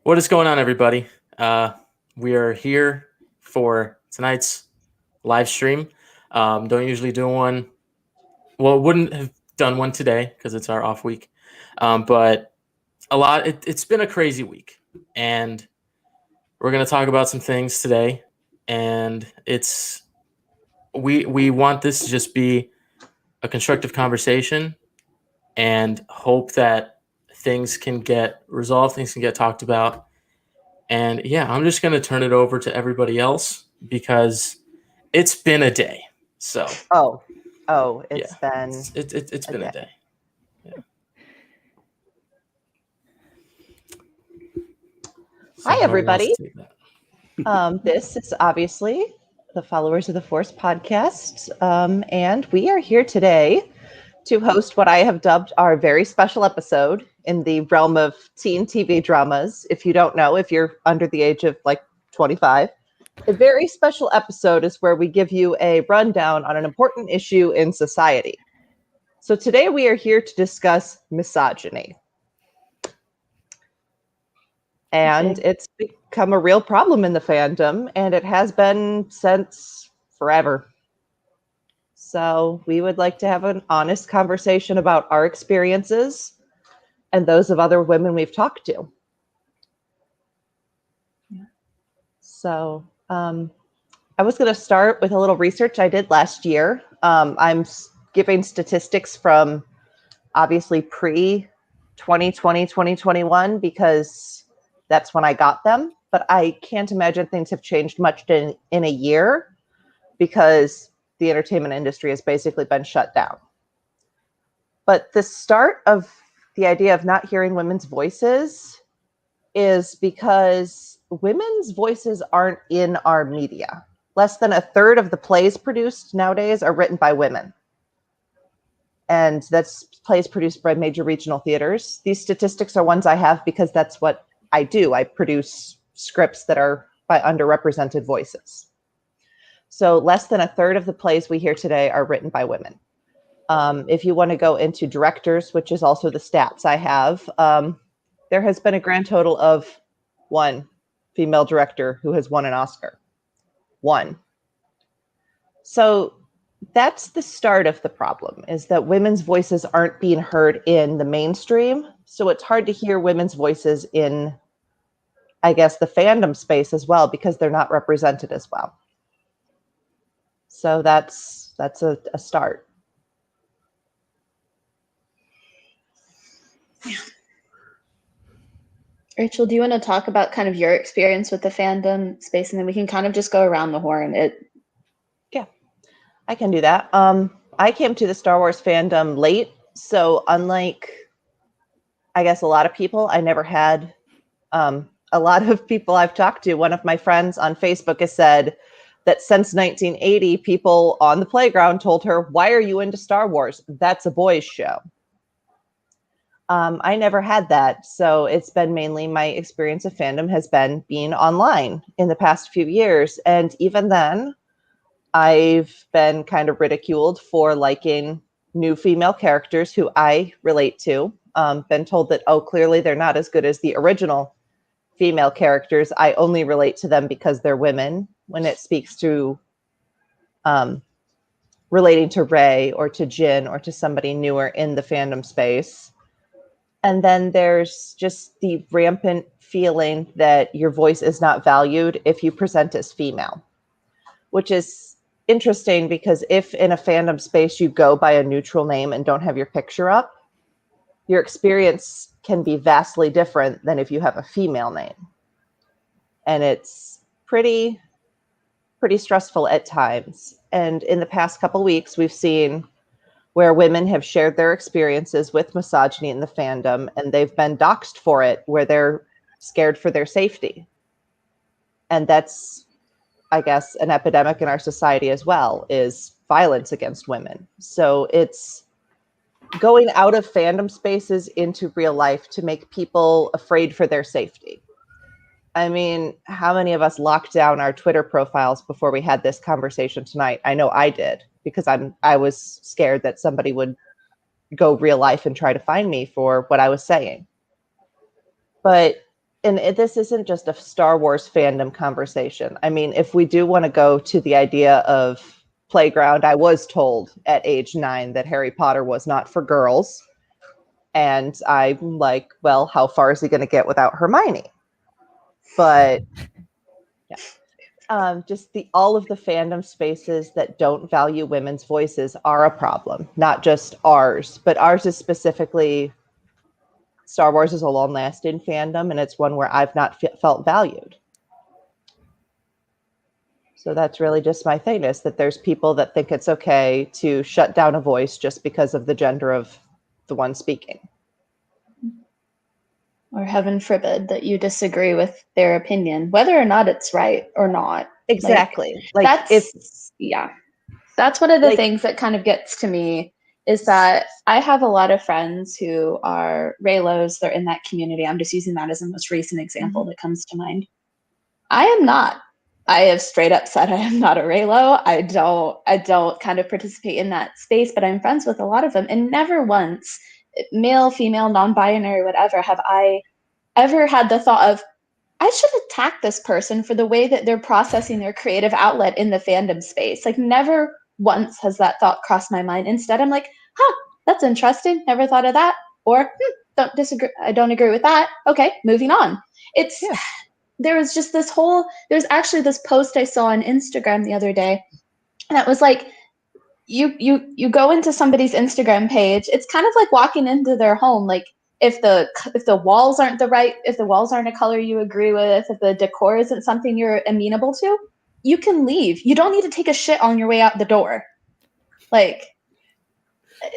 What is going on, everybody? We are here for tonight's live stream. Don't usually do one. Well, wouldn't have done one today because it's our off week. But it's been a crazy week, and we're gonna talk about some things today. And we want this to just be a constructive conversation, and hope that things can get resolved, things can get talked about. And yeah, I'm just going to turn it over to everybody else because it's been a day. So, Oh, yeah, it's been a day. Yeah. Hi, everybody. This is obviously the Followers of the Force podcast. And we are here today to host what I have dubbed our very special episode in the realm of teen TV dramas. If you don't know, if you're under the age of like 25, a very special episode is where we give you a rundown on an important issue in society. So today we are here to discuss misogyny. And it's become a real problem in the fandom, and it has been since forever. So we would like to have an honest conversation about our experiences and those of other women we've talked to. So I was going to start with a little research I did last year. I'm giving statistics from obviously pre-2020, 2021, because that's when I got them. But I can't imagine things have changed much in a year because the entertainment industry has basically been shut down. But the start of the idea of not hearing women's voices is because women's voices aren't in our media. Less than a third of the plays produced nowadays are written by women. And that's plays produced by major regional theaters. These statistics are ones I have because that's what I do. I produce scripts that are by underrepresented voices. So less than a third of the plays we hear today are written by women. If you want to go into directors, which is also the stats I have, there has been a grand total of one female director who has won an Oscar. One. So that's the start of the problem, is that women's voices aren't being heard in the mainstream. So it's hard to hear women's voices in, I guess, the fandom space as well, because they're not represented as well. So that's a start. Rachel, do you want to talk about kind of your experience with the fandom space, and then we can kind of just go around the horn? Yeah, I can do that. I came to the Star Wars fandom late, so unlike, I guess, a lot of people, I never had a lot of people I've talked to. One of my friends on Facebook has said that since 1980, people on the playground told her, "Why are you into Star Wars? That's a boys' show." I never had that. So it's been mainly my experience of fandom has been being online in the past few years. And even then, I've been kind of ridiculed for liking new female characters who I relate to. Been told that, oh, clearly they're not as good as the original female characters. I only relate to them because they're women, when it speaks to relating to Rey or to Jin or to somebody newer in the fandom space. And then there's just the rampant feeling that your voice is not valued if you present as female, which is interesting because if in a fandom space you go by a neutral name and don't have your picture up, your experience can be vastly different than if you have a female name. And it's pretty stressful at times. And in the past couple weeks, we've seen where women have shared their experiences with misogyny in the fandom, and they've been doxxed for it, where they're scared for their safety. And that's, I guess, an epidemic in our society as well, is violence against women. So it's going out of fandom spaces into real life to make people afraid for their safety. I mean, how many of us locked down our Twitter profiles before we had this conversation tonight? I know I did, because I was scared that somebody would go real life and try to find me for what I was saying. But this isn't just a Star Wars fandom conversation. I mean, if we do want to go to the idea of playground, I was told at age 9 that Harry Potter was not for girls. And I'm like, well, how far is he going to get without Hermione? But yeah, just all of the fandom spaces that don't value women's voices are a problem. Not just ours, but ours is specifically, Star Wars is a long-lasting fandom, and it's one where I've not felt valued. So that's really just my thing, is that there's people that think it's okay to shut down a voice just because of the gender of the one speaking. Or heaven forbid that you disagree with their opinion, whether or not it's right or not. Exactly. That's one of the things that kind of gets to me, is that I have a lot of friends who are Raylos. They're in that community. I'm just using that as the most recent example that comes to mind. I am not. I have straight up said I am not a Raylo. I don't kind of participate in that space, but I'm friends with a lot of them, and never once, male, female, non-binary, whatever, have I ever had the thought of, I should attack this person for the way that they're processing their creative outlet in the fandom space. Like, never once has that thought crossed my mind. Instead, I'm like, that's interesting. Never thought of that. Or don't disagree. I don't agree with that. Okay, moving on. There was just there's actually this post I saw on Instagram the other day that was like, you go into somebody's Instagram page. It's kind of like walking into their home. Like, if the walls aren't if the walls aren't a color you agree with, if the decor isn't something you're amenable to, you can leave. You don't need to take a shit on your way out the door. Like,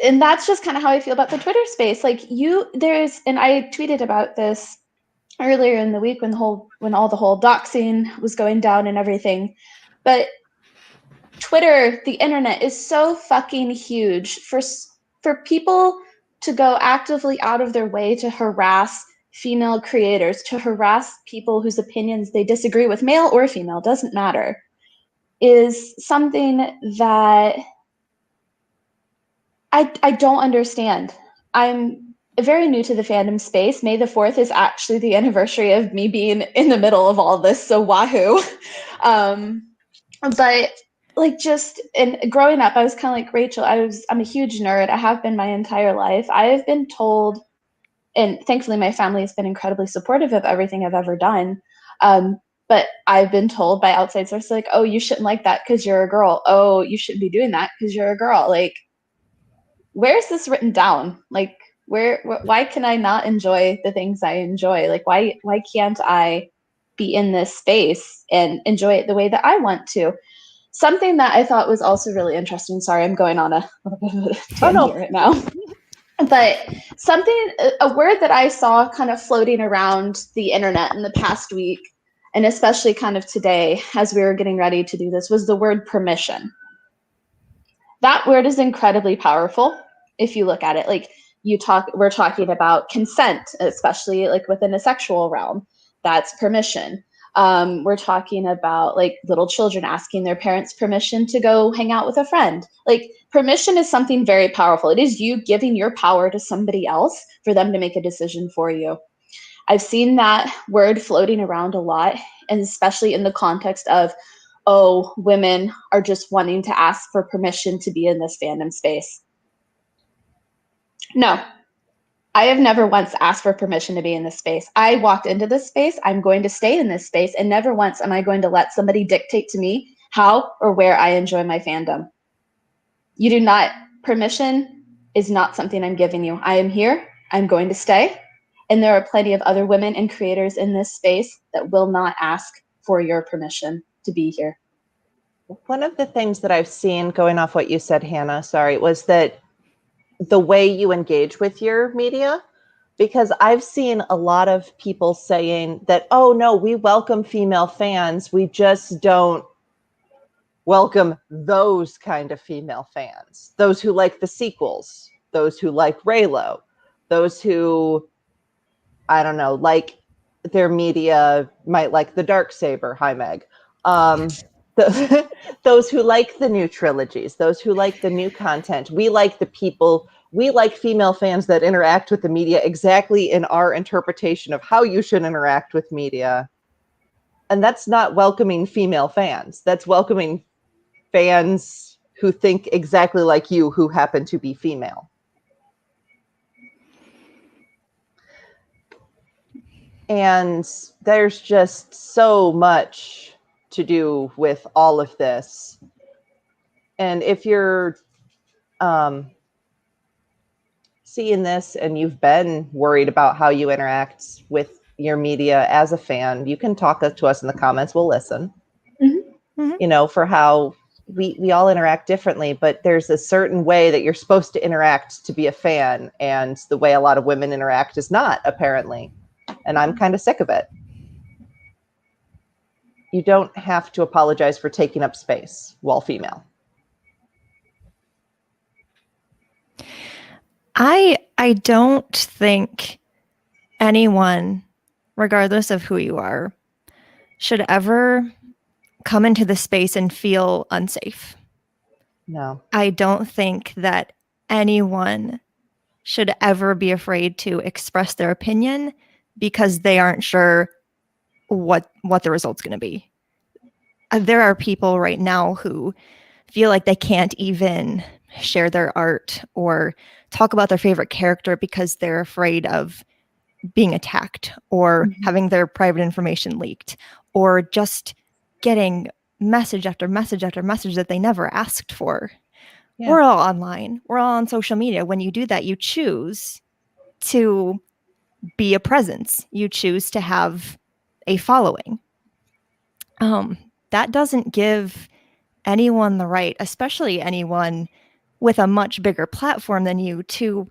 and that's just kind of how I feel about the Twitter space. Like, and I tweeted about this earlier in the week when all the whole doxing was going down and everything. But Twitter, the internet, is so fucking huge for people to go actively out of their way to harass female creators, to harass people whose opinions they disagree with, male or female, doesn't matter, is something that I don't understand. I'm very new to the fandom space. May the 4th is actually the anniversary of me being in the middle of all this, so wahoo. But like, and growing up, I was kind of like Rachel. I'm a huge nerd. I have been my entire life. I have been told, and thankfully my family has been incredibly supportive of everything I've ever done. But I've been told by outside sources, like, oh, you shouldn't like that because you're a girl. Oh, you shouldn't be doing that because you're a girl. Like, where's this written down? Like, why can I not enjoy the things I enjoy? Like, why can't I be in this space and enjoy it the way that I want to? Something that I thought was also really interesting. Sorry, I'm going on a little bit of a tangent right now. But a word that I saw kind of floating around the internet in the past week, and especially kind of today as we were getting ready to do this, was the word permission. That word is incredibly powerful if you look at it. Like, we're talking about consent, especially like within a sexual realm. That's permission. We're talking about like little children asking their parents permission to go hang out with a friend. Like, permission is something very powerful. It is you giving your power to somebody else for them to make a decision for you. I've seen that word floating around a lot, and especially in the context of, oh, women are just wanting to ask for permission to be in this fandom space. No, I have never once asked for permission to be in this space. I walked into this space. I'm going to stay in this space, and never once am I going to let somebody dictate to me how or where I enjoy my fandom. Permission is not something I'm giving you. I am here. I'm going to stay. And there are plenty of other women and creators in this space that will not ask for your permission to be here. One of the things that I've seen, going off what you said, Hannah, was that the way you engage with your media, because I've seen a lot of people saying that, oh no, we welcome female fans, we just don't welcome those kind of female fans, those who like the sequels, those who like Raylo, those who, I don't know, like their media might like the Darksaber. Hi, Meg. Those who like the new trilogies, those who like the new content. We like the people we like female fans that interact with the media exactly in our interpretation of how you should interact with media. And that's not welcoming female fans. That's welcoming fans who think exactly like you, who happen to be female. And there's just so much to do with all of this. And if you're seeing this and you've been worried about how you interact with your media as a fan, you can talk to us in the comments. We'll listen. You know, for how we all interact differently, but there's a certain way that you're supposed to interact to be a fan, and the way a lot of women interact is not, apparently. And I'm kind of sick of it. You don't have to apologize for taking up space while female. I don't think anyone, regardless of who you are, should ever come into the space and feel unsafe. No. I don't think that anyone should ever be afraid to express their opinion because they aren't sure what the result's going to be. There are people right now who feel like they can't even share their art or talk about their favorite character because they're afraid of being attacked or having their private information leaked, or just getting message after message after message that they never asked for. Yeah. We're all online. We're all on social media. When you do that, you choose to be a presence. You choose to have a following. That doesn't give anyone the right, especially anyone with a much bigger platform than you, to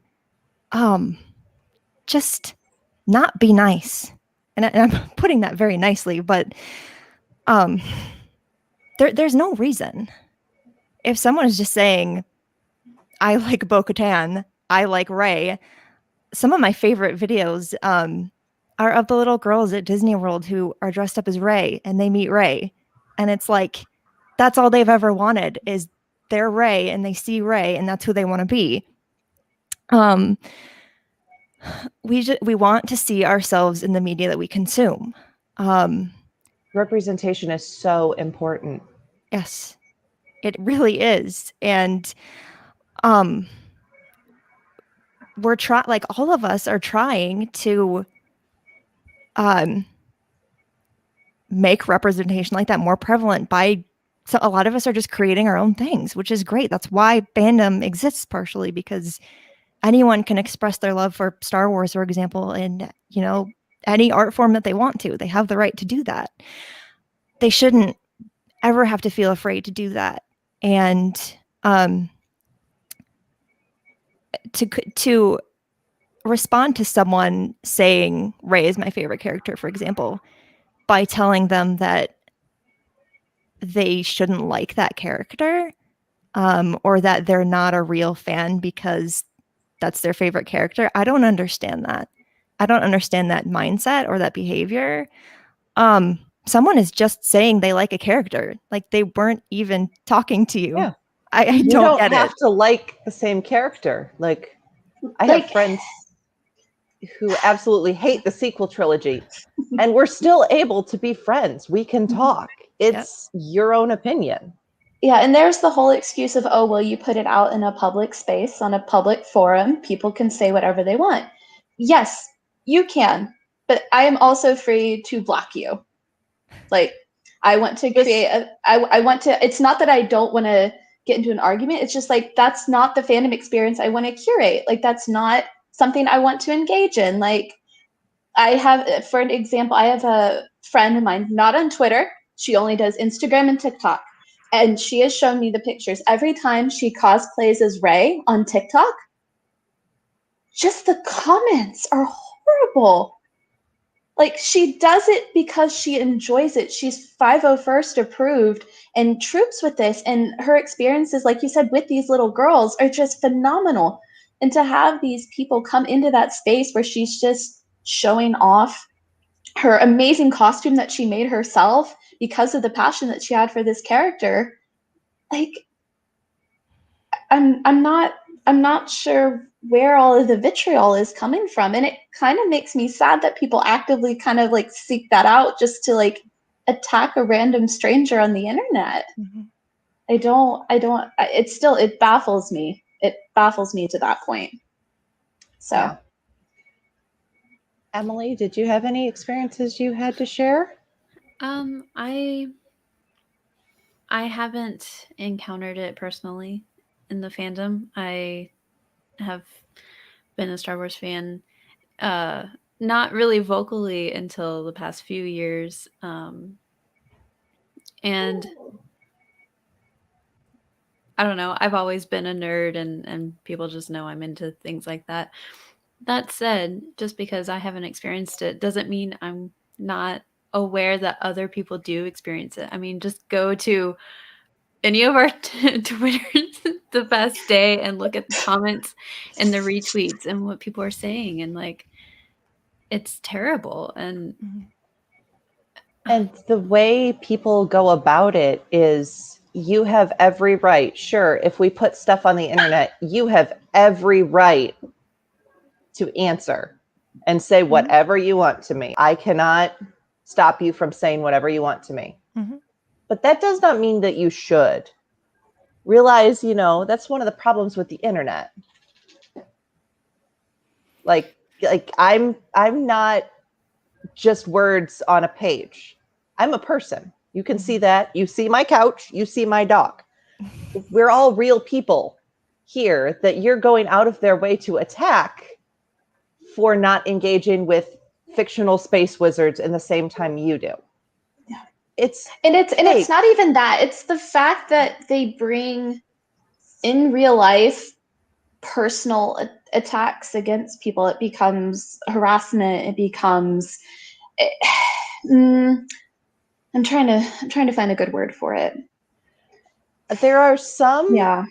just not be nice. And I'm putting that very nicely, but there's no reason. If someone is just saying, I like Bo-Katan, I like Rey, some of my favorite videos are of the little girls at Disney World who are dressed up as Rey and they meet Rey. And it's like, that's all they've ever wanted is they're Rey and they see Rey and that's who they want to be. We want to see ourselves in the media that we consume. Representation is so important. Yes, it really is. And we're like all of us are trying to make representation like that more prevalent so a lot of us are just creating our own things, which is great. That's why fandom exists, partially because anyone can express their love for Star Wars, for example, in, you know, any art form that they want to. They have the right to do that. They shouldn't ever have to feel afraid to do that. And to respond to someone saying Rey is my favorite character, for example, by telling them that they shouldn't like that character, or that they're not a real fan because that's their favorite character. I don't understand that. I don't understand that mindset or that behavior. Someone is just saying they like a character. Like, they weren't even talking to you. Yeah. I don't get it. You don't have to like the same character. Like, I have friends who absolutely hate the sequel trilogy, and we're still able to be friends. We can talk. It's your own opinion. Yeah, and there's the whole excuse of, oh, well, you put it out in a public space, on a public forum. People can say whatever they want. Yes, you can, but I am also free to block you. Like, I want to create I want to, it's not that I don't want to get into an argument. It's just like, that's not the fandom experience I want to curate. Like, that's not something I want to engage in. Like, I have, for an example, I have a friend of mine, not on Twitter. She only does Instagram and TikTok. And she has shown me the pictures. Every time she cosplays as Rey on TikTok, just the comments are horrible. Like, she does it because she enjoys it. She's 501st approved and troops with this. And her experiences, like you said, with these little girls are just phenomenal. And to have these people come into that space where she's just showing off her amazing costume that she made herself because of the passion that she had for this character, like, I'm not I'm not sure where all of the vitriol is coming from, and it kind of makes me sad that people actively kind of like seek that out just to like attack a random stranger on the internet. Mm-hmm. It baffles me. It baffles me to that point. So Yeah. Emily, did you have any experiences you had to share? I haven't encountered it personally in the fandom. I have been a Star Wars fan, not really vocally until the past few years. And I don't know, I've always been a nerd, and people just know I'm into things like that. That said, just because I haven't experienced it doesn't mean I'm not aware that other people do experience it. I mean, just go to any of our Twitters the past day and look at the comments and the retweets and what people are saying, and like, it's terrible. And And the way people go about it is you have every right. Sure, if we put stuff on the internet, you have every right to answer and say whatever you want to me. I cannot stop you from saying whatever you want to me. Mm-hmm. But that does not mean that you should. Realize, that's one of the problems with the internet. Like I'm not just words on a page. I'm a person. You can see that. You see my couch. You see my dog. We're all real people here that you're going out of their way to attack for not engaging with fictional space wizards in the same time you do. Yeah. It's not even that. It's the fact that they bring in real life personal attacks against people. It becomes harassment. It becomes I'm trying to find a good word for it. There are some. Yeah.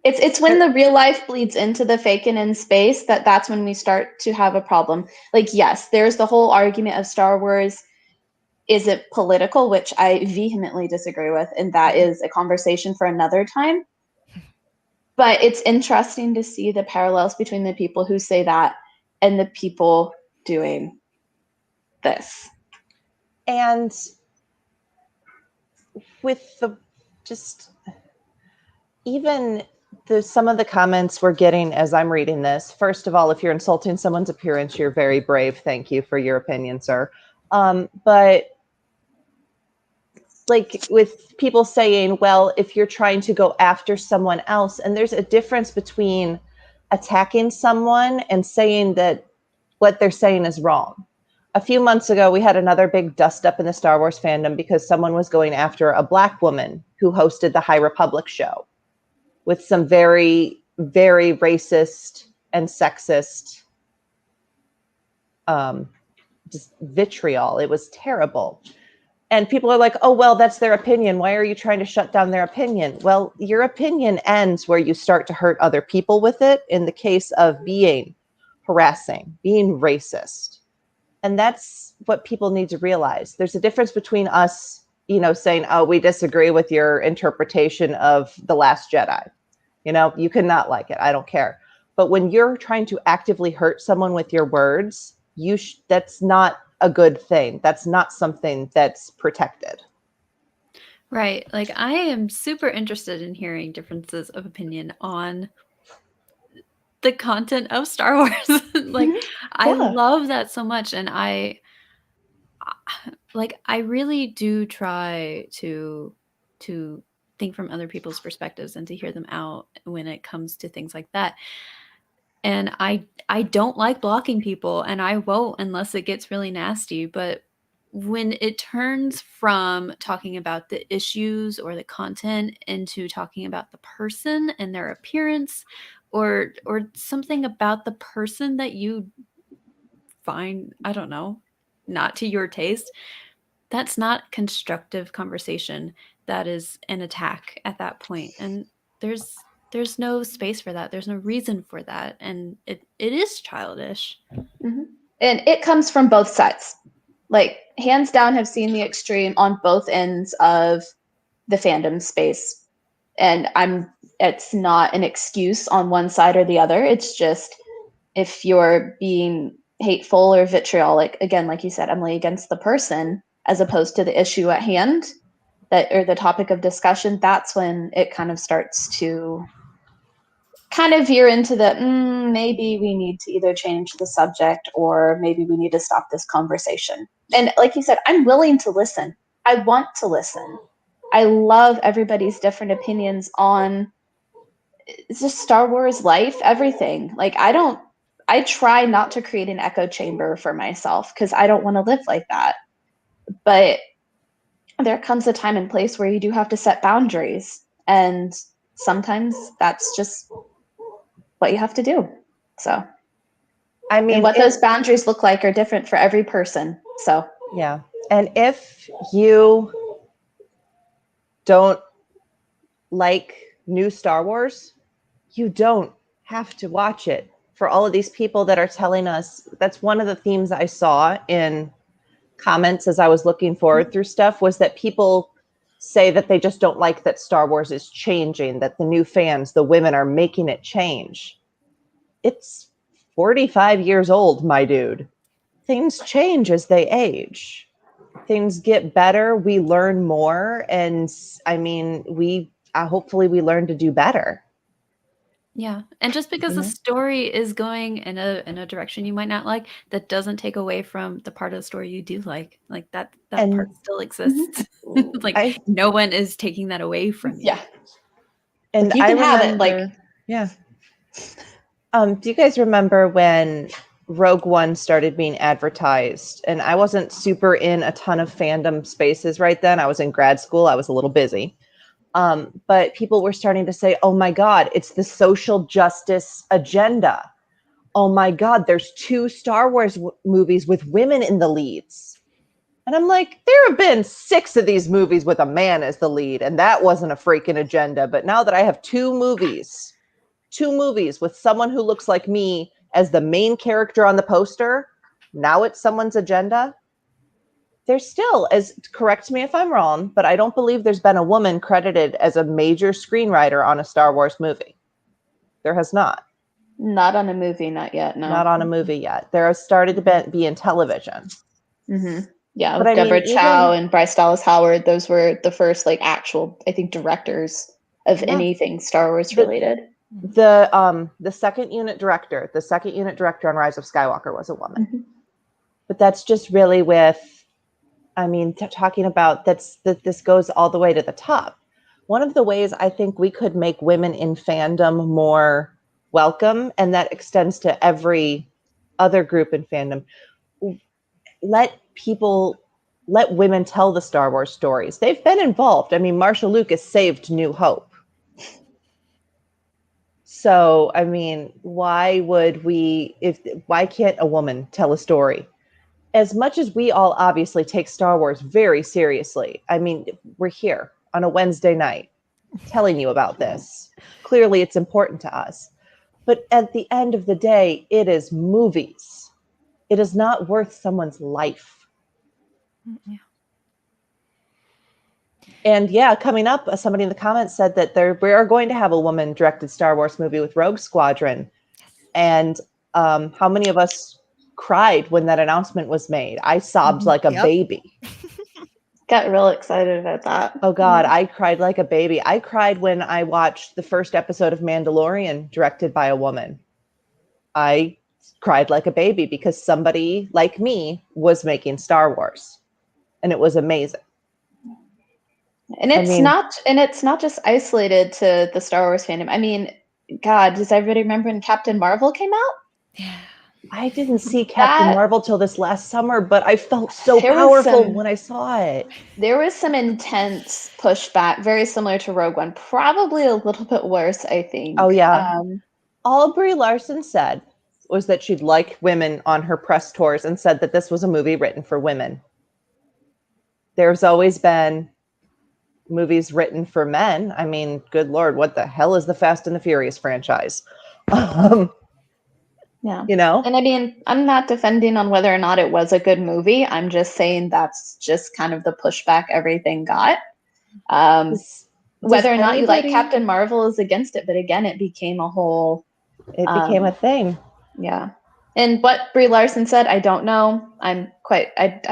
It's when the real life bleeds into the faking in space that's when we start to have a problem. Like, yes, there's the whole argument of Star Wars. Is it political? Which I vehemently disagree with, and that is a conversation for another time. But it's interesting to see the parallels between the people who say that and the people doing this. And with even some of the comments we're getting as I'm reading this, first of all, if you're insulting someone's appearance, you're very brave. Thank you for your opinion, sir. But like with people saying, well, if you're trying to go after someone else, and there's a difference between attacking someone and saying that what they're saying is wrong. A few months ago, we had another big dust up in the Star Wars fandom because someone was going after a Black woman who hosted the High Republic show with some very, very racist and sexist just vitriol. It was terrible. And people are like, oh, well, that's their opinion. Why are you trying to shut down their opinion? Well, your opinion ends where you start to hurt other people with it, in the case of being harassing, being racist. And that's what people need to realize. There's a difference between us, saying, oh, we disagree with your interpretation of The Last Jedi. You cannot like it. I don't care. But when you're trying to actively hurt someone with your words, that's not a good thing. That's not something that's protected. Right. Like, I am super interested in hearing differences of opinion on the content of Star Wars. Like, I love that so much. And I really do try to think from other people's perspectives and to hear them out when it comes to things like that. And I don't like blocking people, and I won't unless it gets really nasty. But when it turns from talking about the issues or the content into talking about the person and their appearance, or something about the person that you find, I don't know, not to your taste, that's not constructive conversation. That is an attack at that point. And there's no space for that. There's no reason for that. And it is childish. Mm-hmm. And it comes from both sides. Like, hands down, have seen the extreme on both ends of the fandom space. And I'm it's not an excuse on one side or the other. It's just if you're being hateful or vitriolic, again, like you said, Emily, against the person as opposed to the issue at hand, that or the topic of discussion, that's when it kind of starts to kind of veer into the maybe we need to either change the subject or maybe we need to stop this conversation. And like you said, I'm willing to listen. I want to listen. I love everybody's different opinions on it's just Star Wars life, everything. Like I try not to create an echo chamber for myself because I don't want to live like that. But there comes a time and place where you do have to set boundaries. And sometimes that's just what you have to do. So, I mean, and what those boundaries look like are different for every person. So, yeah. And if you don't like new Star Wars, you don't have to watch it. For all of these people that are telling us, that's one of the themes I saw in comments as I was looking forward through stuff, was that people say that they just don't like that Star Wars is changing, that the new fans, the women, are making it change. It's 45 years old, my dude. Things change as they age. Things get better. We learn more. And I mean, hopefully we learn to do better. Yeah. And just because the story is going in a direction you might not like, that doesn't take away from the part of the story you do like. Like that part still exists. Like no one is taking that away from you. yeah. And You can have it, like, yeah. Do you guys remember when Rogue One started being advertised? And I wasn't super in a ton of fandom spaces right then. I was in grad school. I was a little busy. But people were starting to say, oh my God, it's the social justice agenda. Oh my God, there's 2 Star Wars movies with women in the leads. And I'm like, there have been 6 of these movies with a man as the lead, and that wasn't a freaking agenda. But now that I have 2 movies with someone who looks like me as the main character on the poster, now it's someone's agenda. There's still, as correct me if I'm wrong, but I don't believe there's been a woman credited as a major screenwriter on a Star Wars movie. There has not. Not on a movie, not yet. No, not on a movie yet. There has started to be in television. Mm-hmm. Yeah, but Deborah Chow and Bryce Dallas Howard. Those were the first like actual, I think, directors of anything Star Wars related. The second unit director on Rise of Skywalker was a woman. Mm-hmm. But that's just really talking about that this goes all the way to the top. One of the ways I think we could make women in fandom more welcome, and that extends to every other group in fandom, let women tell the Star Wars stories. They've been involved. I mean, Marshall Lucas saved New Hope. So, I mean, why can't a woman tell a story? As much as we all obviously take Star Wars very seriously, I mean, we're here on a Wednesday night telling you about this. Clearly, it's important to us. But at the end of the day, it is movies. It is not worth someone's life. Yeah. And yeah, coming up, somebody in the comments said that we are going to have a woman-directed Star Wars movie with Rogue Squadron. And how many of us cried when that announcement was made? I sobbed like a baby. Got real excited about that. Oh God, I cried like a baby. I cried when I watched the first episode of Mandalorian directed by a woman. I cried like a baby because somebody like me was making Star Wars, and it was amazing. And it's not just isolated to the Star Wars fandom. I mean, God, does everybody remember when Captain Marvel came out? Yeah. I didn't see Captain Marvel till this last summer, but I felt so powerful when I saw it. There was some intense pushback, very similar to Rogue One, probably a little bit worse, I think. Oh, yeah. All Brie Larson said was that she'd like women on her press tours and said that this was a movie written for women. There's always been movies written for men. I mean, good Lord, what the hell is the Fast and the Furious franchise? Yeah. You know? And I mean, I'm not defending on whether or not it was a good movie. I'm just saying that's just kind of the pushback everything got. whether or not you like anybody- Captain Marvel is against it, but again, it became a whole. It became a thing. Yeah. And what Brie Larson said, I don't know. I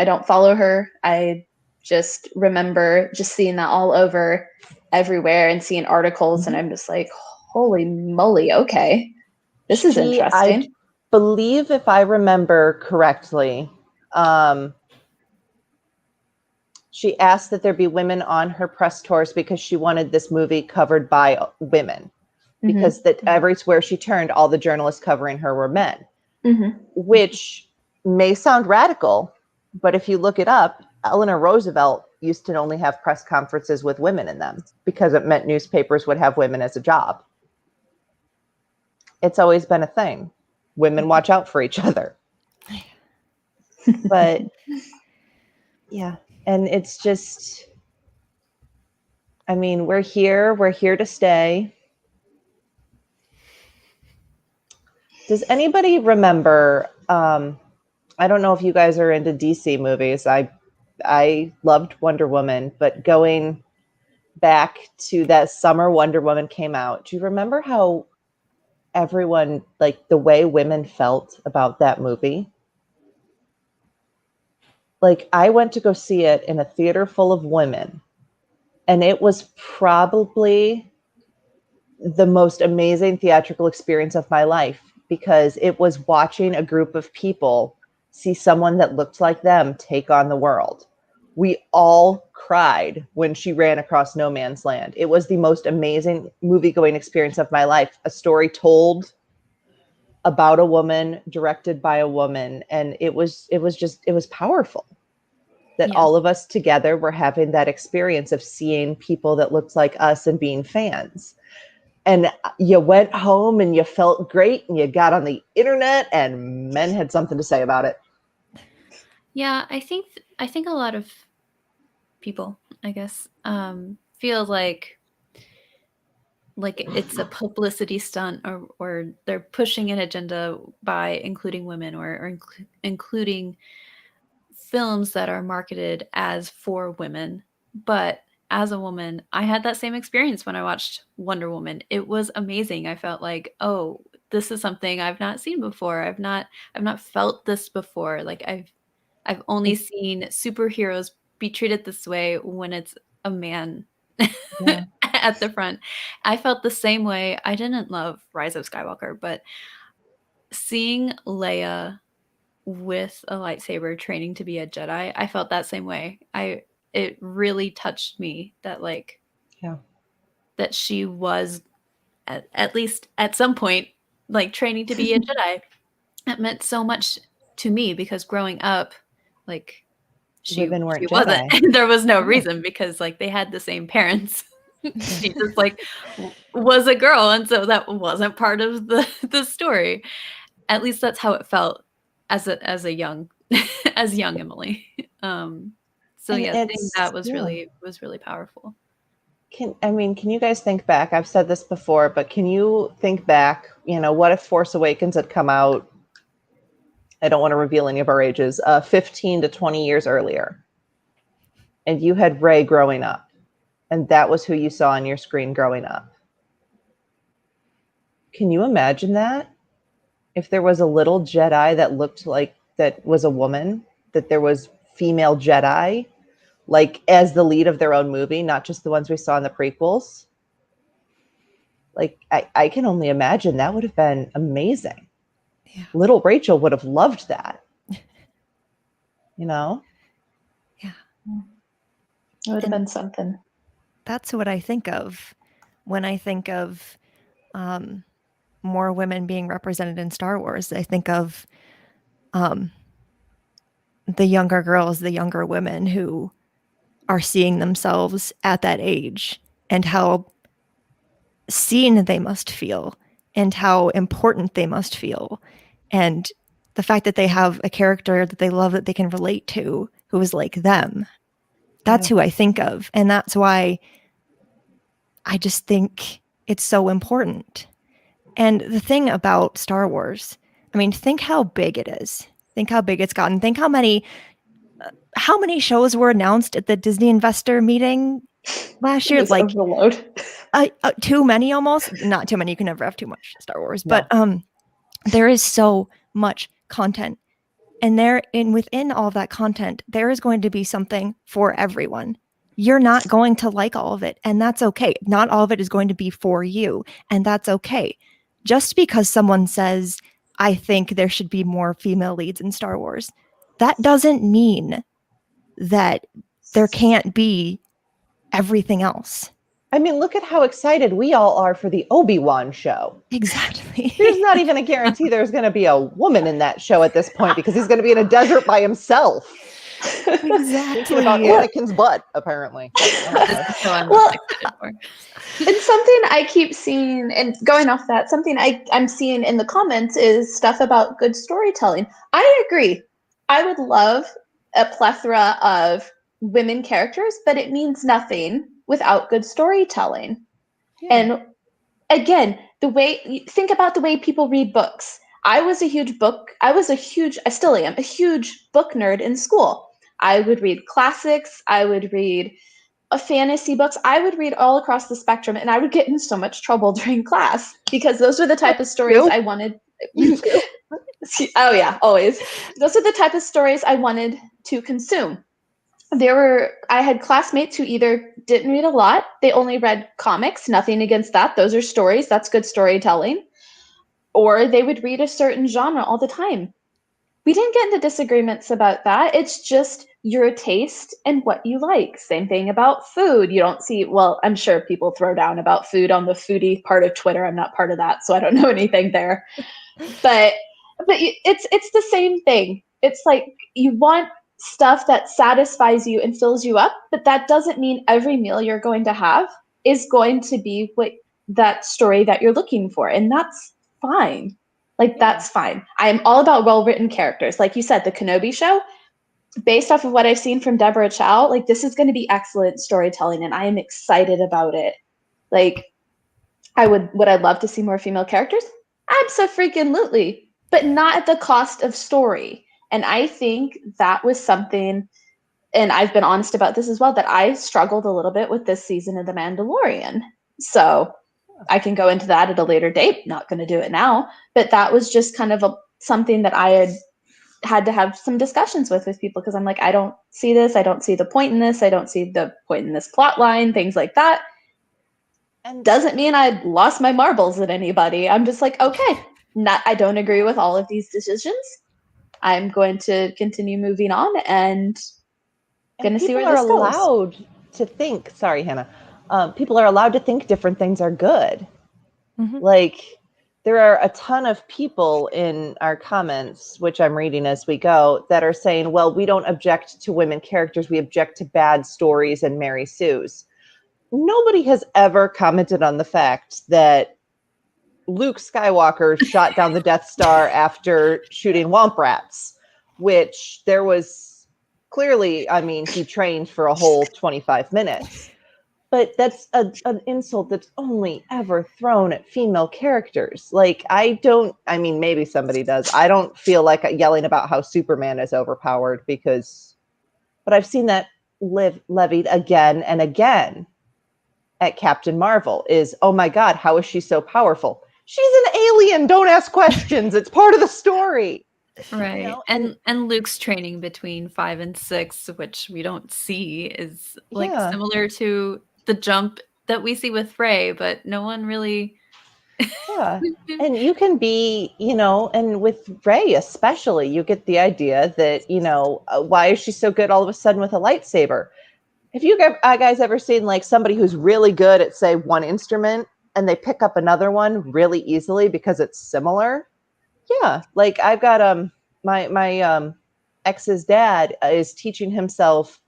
don't follow her. I just remember just seeing that all over everywhere and seeing articles, and I'm just like, holy moly, okay. This is interesting. I believe, if I remember correctly, she asked that there be women on her press tours because she wanted this movie covered by women. Because that everywhere she turned, all the journalists covering her were men, which may sound radical, but if you look it up, Eleanor Roosevelt used to only have press conferences with women in them because it meant newspapers would have women as a job. It's always been a thing. Women watch out for each other. But yeah, and it's just, I mean, we're here to stay. Does anybody remember, I don't know if you guys are into DC movies. I loved Wonder Woman, but going back to that summer Wonder Woman came out, do you remember how everyone, like the way women felt about that movie? Like, I went to go see it in a theater full of women, and it was probably the most amazing theatrical experience of my life, because it was watching a group of people see someone that looked like them take on the world. We all cried when she ran across no man's land. It was the most amazing movie-going experience of my life. A story told about a woman, directed by a woman, and it was powerful that all of us together were having that experience of seeing people that looked like us and being fans. And you went home and you felt great, and you got on the internet and men had something to say about it. Yeah, I think a lot of people, I guess, feel like it's a publicity stunt, or they're pushing an agenda by including women, or including films that are marketed as for women. But as a woman, I had that same experience when I watched Wonder Woman. It was amazing. I felt like, oh, this is something I've not seen before. I've not felt this before. Like, I've only seen superheroes be treated this way when it's a man at the front. I felt the same way. I didn't love Rise of Skywalker, but seeing Leia with a lightsaber training to be a Jedi, I felt that same way. It really touched me that that she was at least at some point like training to be a Jedi. It meant so much to me because growing up, like she wasn't. There was no reason, because like they had the same parents. She just like was a girl, and so that wasn't part of the story. At least that's how it felt as a young Emily. So yeah, I think that was really powerful. Can you guys think back? I've said this before, but can you think back, what if Force Awakens had come out, I don't want to reveal any of our ages, 15 to 20 years earlier, and you had Rey growing up, and that was who you saw on your screen growing up. Can you imagine that? If there was a little Jedi that looked like that was a woman, that there was female Jedi, like as the lead of their own movie, not just the ones we saw in the prequels. Like, I can only imagine that would have been amazing. Yeah. Little Rachel would have loved that. Yeah. It would have been something. That's what I think of when I think of more women being represented in Star Wars. I think of the younger girls, the younger women who are seeing themselves at that age, and how seen they must feel, and how important they must feel. And the fact that they have a character that they love, that they can relate to, who is like them. That's who I think of. And that's why I just think it's so important. And the thing about Star Wars, I mean, think how big it is. Think how big it's gotten. Think how many shows were announced at the Disney investor meeting last year, This like overload. too many almost. Not too many. You can never have too much Star Wars, but there is so much content. And within all of that content, there is going to be something for everyone. You're not going to like all of it, and that's okay. Not all of it is going to be for you, and that's okay. Just because someone says, I think there should be more female leads in Star Wars, that doesn't mean that there can't be everything else. I mean, look at how excited we all are for the Obi-Wan show. Exactly. There's not even a guarantee there's going to be a woman in that show at this point because he's going to be in a desert by himself. Exactly. Thinking about Anakin's butt, apparently. So I'm Well, excited for. it's something I keep seeing, and going off that, something I'm seeing in the comments is stuff about good storytelling. I agree. I would love a plethora of women characters, but it means nothing without good storytelling. Yeah. And again, think about the way people read books. I still am a huge book nerd in school. I would read classics. I would read fantasy books. I would read all across the spectrum, and I would get in so much trouble during class because those were the type of stories I wanted. Oh yeah, always. Those are the type of stories I wanted to consume. I had classmates who either didn't read a lot, they only read comics, nothing against that. Those are stories, that's good storytelling. Or they would read a certain genre all the time. We didn't get into disagreements about that. It's just your taste and what you like. Same thing about food. You don't see, well, I'm sure people throw down about food on the foodie part of Twitter. I'm not part of that, so I don't know anything there. But it's the same thing. It's like you want stuff that satisfies you and fills you up, but that doesn't mean every meal you're going to have is going to be what that story that you're looking for, and that's fine. Like, that's fine. I am all about well-written characters. Like you said, the Kenobi show, based off of what I've seen from Deborah Chow, like, this is going to be excellent storytelling, and I am excited about it. Like, would I love to see more female characters? Abso-freaking-lutely, but not at the cost of story. And I think that was something, and I've been honest about this as well, that I struggled a little bit with this season of The Mandalorian. So I can go into that at a later date. Not going to do it now, but that was just kind of something that I had to have some discussions with people, because I'm like, I don't see this. I don't see the point in this. I don't see the point in this plot line, things like that. And doesn't mean I lost my marbles at anybody. I'm just like, okay, I don't agree with all of these decisions. I'm going to continue moving on and going to see where this goes. People are allowed to think. Sorry, Hannah. People are allowed to think different things are good. Mm-hmm. Like, there are a ton of people in our comments, which I'm reading as we go, that are saying, well, we don't object to women characters. We object to bad stories and Mary Sue's. Nobody has ever commented on the fact that Luke Skywalker shot down the Death Star after shooting Womp Rats, which there was clearly, I mean, he trained for a whole 25 minutes. But that's an insult that's only ever thrown at female characters. Like, maybe somebody does. I don't feel like yelling about how Superman is overpowered but I've seen that levied again and again at Captain Marvel is, oh my God, how is she so powerful? She's an alien. Don't ask questions. It's part of the story. Right. You know? And Luke's training between 5 and 6, which we don't see, is like similar to the jump that we see with Rey, but no one really. Yeah. And you can be, and with Rey especially, you get the idea that, why is she so good all of a sudden with a lightsaber? Have you guys ever seen like somebody who's really good at, say, one instrument and they pick up another one really easily because it's similar? Yeah. Like, I've got my ex's dad is teaching himself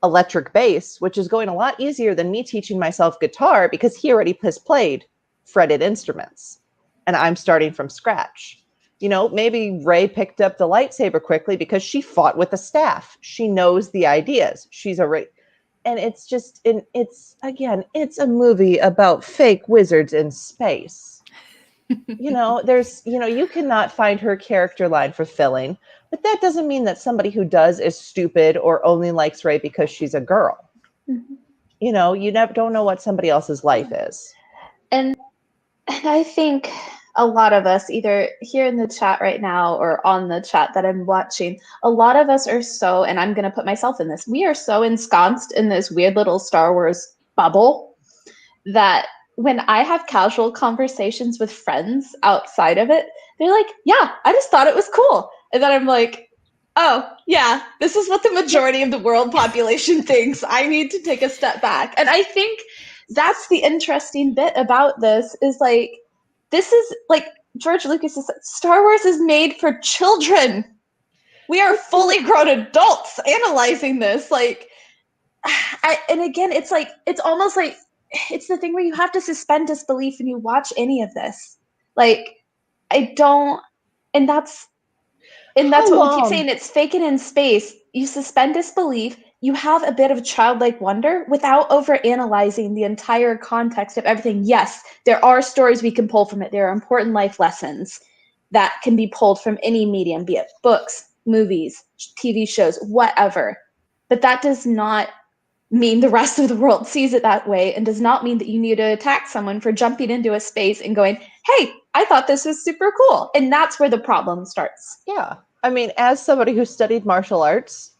electric bass, which is going a lot easier than me teaching myself guitar because he already has played fretted instruments and I'm starting from scratch. Maybe Rey picked up the lightsaber quickly because she fought with a staff. She knows the ideas. She's already. And it's just, it's a movie about fake wizards in space. You cannot find her character line fulfilling, but that doesn't mean that somebody who does is stupid or only likes Rey because she's a girl. Mm-hmm. you know, you never don't know what somebody else's life is. And I think a lot of us, either here in the chat right now or on the chat that I'm watching, a lot of us are so, and I'm going to put myself in this, we are so ensconced in this weird little Star Wars bubble that when I have casual conversations with friends outside of it, they're like, yeah, I just thought it was cool. And then I'm like, oh, yeah, this is what the majority of the world population thinks. I need to take a step back. And I think that's the interesting bit about this is like, this is like George Lucas said, Star Wars is made for children. We are fully grown adults analyzing this. Like, and again, it's like, it's almost like, it's the thing where you have to suspend disbelief when you watch any of this. Like, I don't, and that's what we keep saying. It's fake it in space. You suspend disbelief. You have a bit of childlike wonder without overanalyzing the entire context of everything. Yes, there are stories we can pull from it. There are important life lessons that can be pulled from any medium, be it books, movies, TV shows, whatever. But that does not mean the rest of the world sees it that way, and does not mean that you need to attack someone for jumping into a space and going, hey, I thought this was super cool. And that's where the problem starts. Yeah. I mean, as somebody who studied martial arts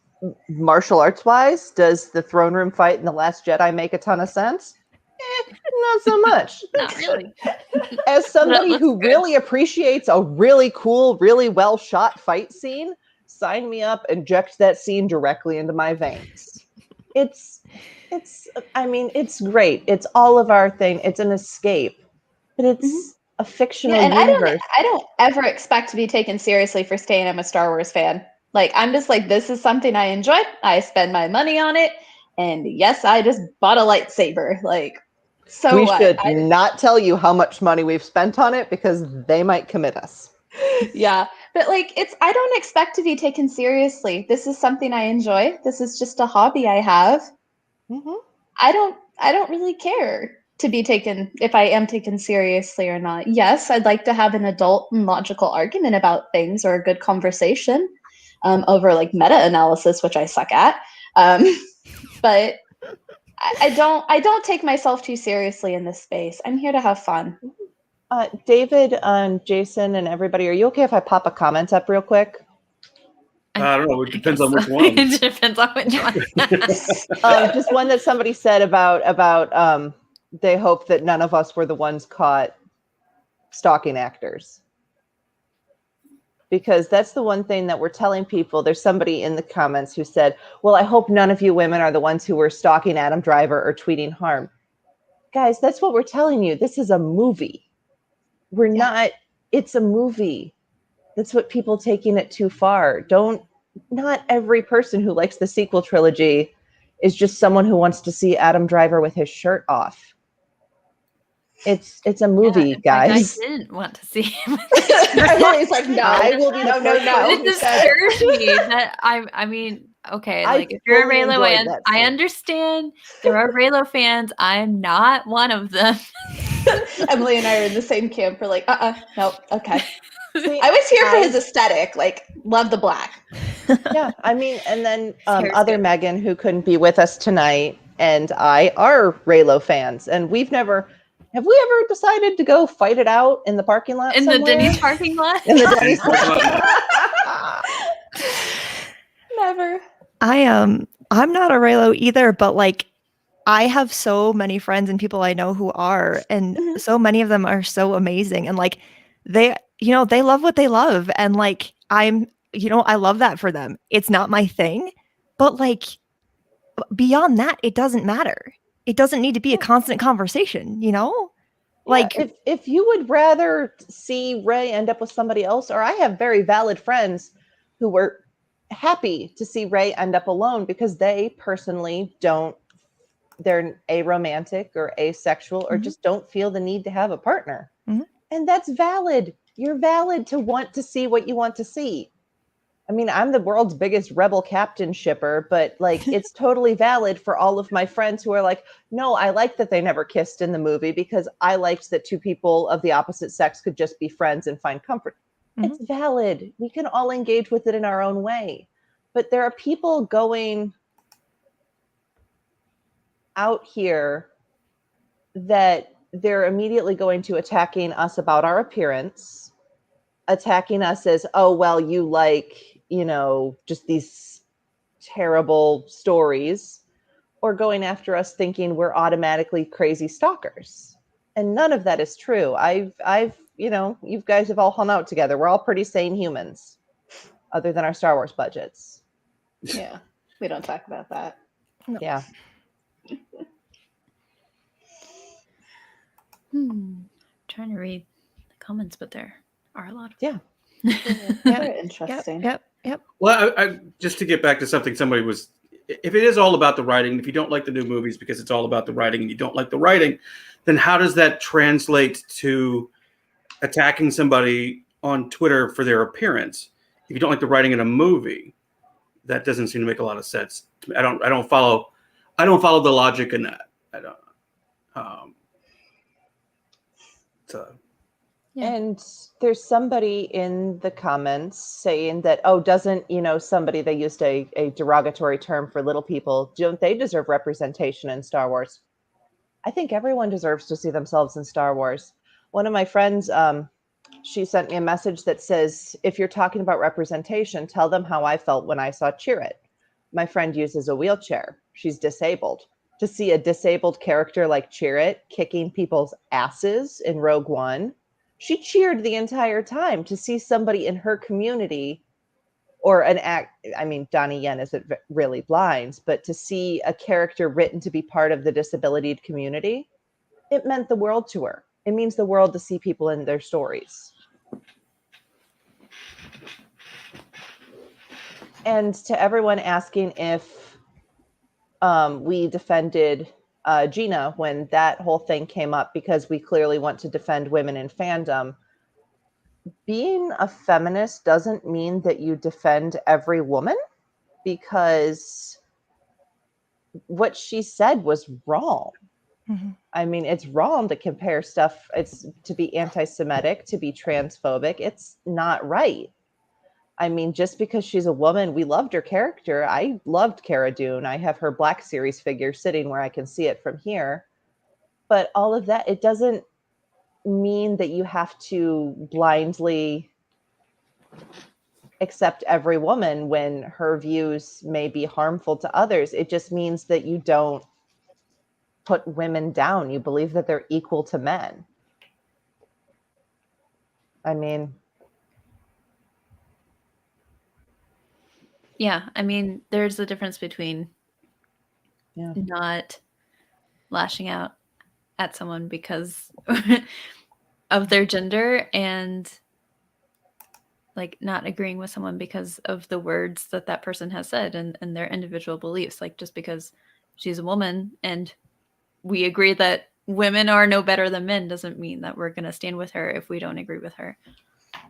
wise, does the throne room fight in The Last Jedi make a ton of sense? Not so much. Not really. As somebody looks who good. really appreciates a really cool, really well shot fight scene, sign me up, inject that scene directly into my veins. I mean, it's great. It's all of our thing. It's an escape, but it's a fictional universe. I don't ever expect to be taken seriously for saying I'm a Star Wars fan. Like, I'm just like, this is something I enjoy. I spend my money on it. And yes, I just bought a lightsaber. Like, so we what? should not tell you how much money we've spent on it because they might commit us. Yeah. But like, I don't expect to be taken seriously. This is something I enjoy. This is just a hobby I have. Mm-hmm. I don't really care to be taken, if I am taken seriously or not. Yes, I'd like to have an adult and logical argument about things, or a good conversation over like meta-analysis, which I suck at. But I don't take myself too seriously in this space. I'm here to have fun. David, Jason, and everybody, are you okay if I pop a comment up real quick? I don't know. It depends on which one. It depends on which one. Just one that somebody said about they hope that none of us were the ones caught stalking actors. Because that's the one thing that we're telling people. There's somebody in the comments who said, well, I hope none of you women are the ones who were stalking Adam Driver or tweeting harm. Guys, that's what we're telling you. This is a movie. We're not, it's a movie. That's what people taking it too far. Not every person who likes the sequel trilogy is just someone who wants to see Adam Driver with his shirt off. It's a movie, guys. I didn't want to see him. Everybody's like, no, I will be the first person It who said- disturbs me that I mean, okay, like if you're a fully Raylo enjoyed fan, that I scene. understand there are Raylo fans. I'm not one of them. Emily and I are in the same camp. We're like, nope, okay. See, I was here for his aesthetic, like, love the black. Yeah, I mean, and then Hair's other good. Megan, who couldn't be with us tonight, and I are Raylo fans, and have we ever decided to go fight it out in the parking lot In somewhere? the Denny's parking lot? In the Denny's Never. I'm not a Raylo either, but like I have so many friends and people I know who are, and so many of them are so amazing, and like they love what they love, and like I love that for them. It's not my thing, but like beyond that, it doesn't matter. It doesn't need to be a constant conversation, Like, if you would rather see Ray end up with somebody else, or I have very valid friends who were happy to see Ray end up alone because they personally they're aromantic or asexual or just don't feel the need to have a partner. Mm-hmm. And that's valid. You're valid to want to see what you want to see. I mean, I'm the world's biggest rebel captain shipper, but like it's totally valid for all of my friends who are like, no, I like that they never kissed in the movie because I liked that two people of the opposite sex could just be friends and find comfort. Mhm. It's valid. We can all engage with it in our own way. But there are people going, out here that they're immediately going to attacking us about our appearance, attacking us as, oh, well, you like, just these terrible stories, or going after us thinking we're automatically crazy stalkers. And none of that is true. I've you guys have all hung out together. We're all pretty sane humans, other than our Star Wars budgets. Yeah, we don't talk about that. No. Yeah. Trying to read the comments, but there are a lot of Yeah. Very interesting. Yep. Well, I just to get back to something somebody was, if it is all about the writing, if you don't like the new movies because it's all about the writing and you don't like the writing, then how does that translate to attacking somebody on Twitter for their appearance? If you don't like the writing in a movie, that doesn't seem to make a lot of sense to me. I don't follow the logic in that. I don't. Yeah. And there's somebody in the comments saying that, oh, doesn't, somebody, they used a derogatory term for little people, don't they deserve representation in Star Wars? I think everyone deserves to see themselves in Star Wars. One of my friends, she sent me a message that says, if you're talking about representation, tell them how I felt when I saw Chirrut. My friend uses a wheelchair. She's disabled. To see a disabled character like Chirrut kicking people's asses in Rogue One, she cheered the entire time. To see somebody in her community, or Donnie Yen isn't really blind, but to see a character written to be part of the disability community, it meant the world to her. It means the world to see people in their stories. And to everyone asking if we defended Gina when that whole thing came up, because we clearly want to defend women in fandom. Being a feminist doesn't mean that you defend every woman, because what she said was wrong. Mm-hmm. I mean, it's wrong to compare stuff. It's to be anti-Semitic, to be transphobic. It's not right. I mean, just because she's a woman, we loved her character. I loved Cara Dune. I have her Black Series figure sitting where I can see it from here. But all of that, it doesn't mean that you have to blindly accept every woman when her views may be harmful to others. It just means that you don't put women down. You believe that they're equal to men. I mean, Yeah, I mean, there's a difference between not lashing out at someone because of their gender and like not agreeing with someone because of the words that that person has said and their individual beliefs. Like just because she's a woman and we agree that women are no better than men doesn't mean that we're going to stand with her if we don't agree with her.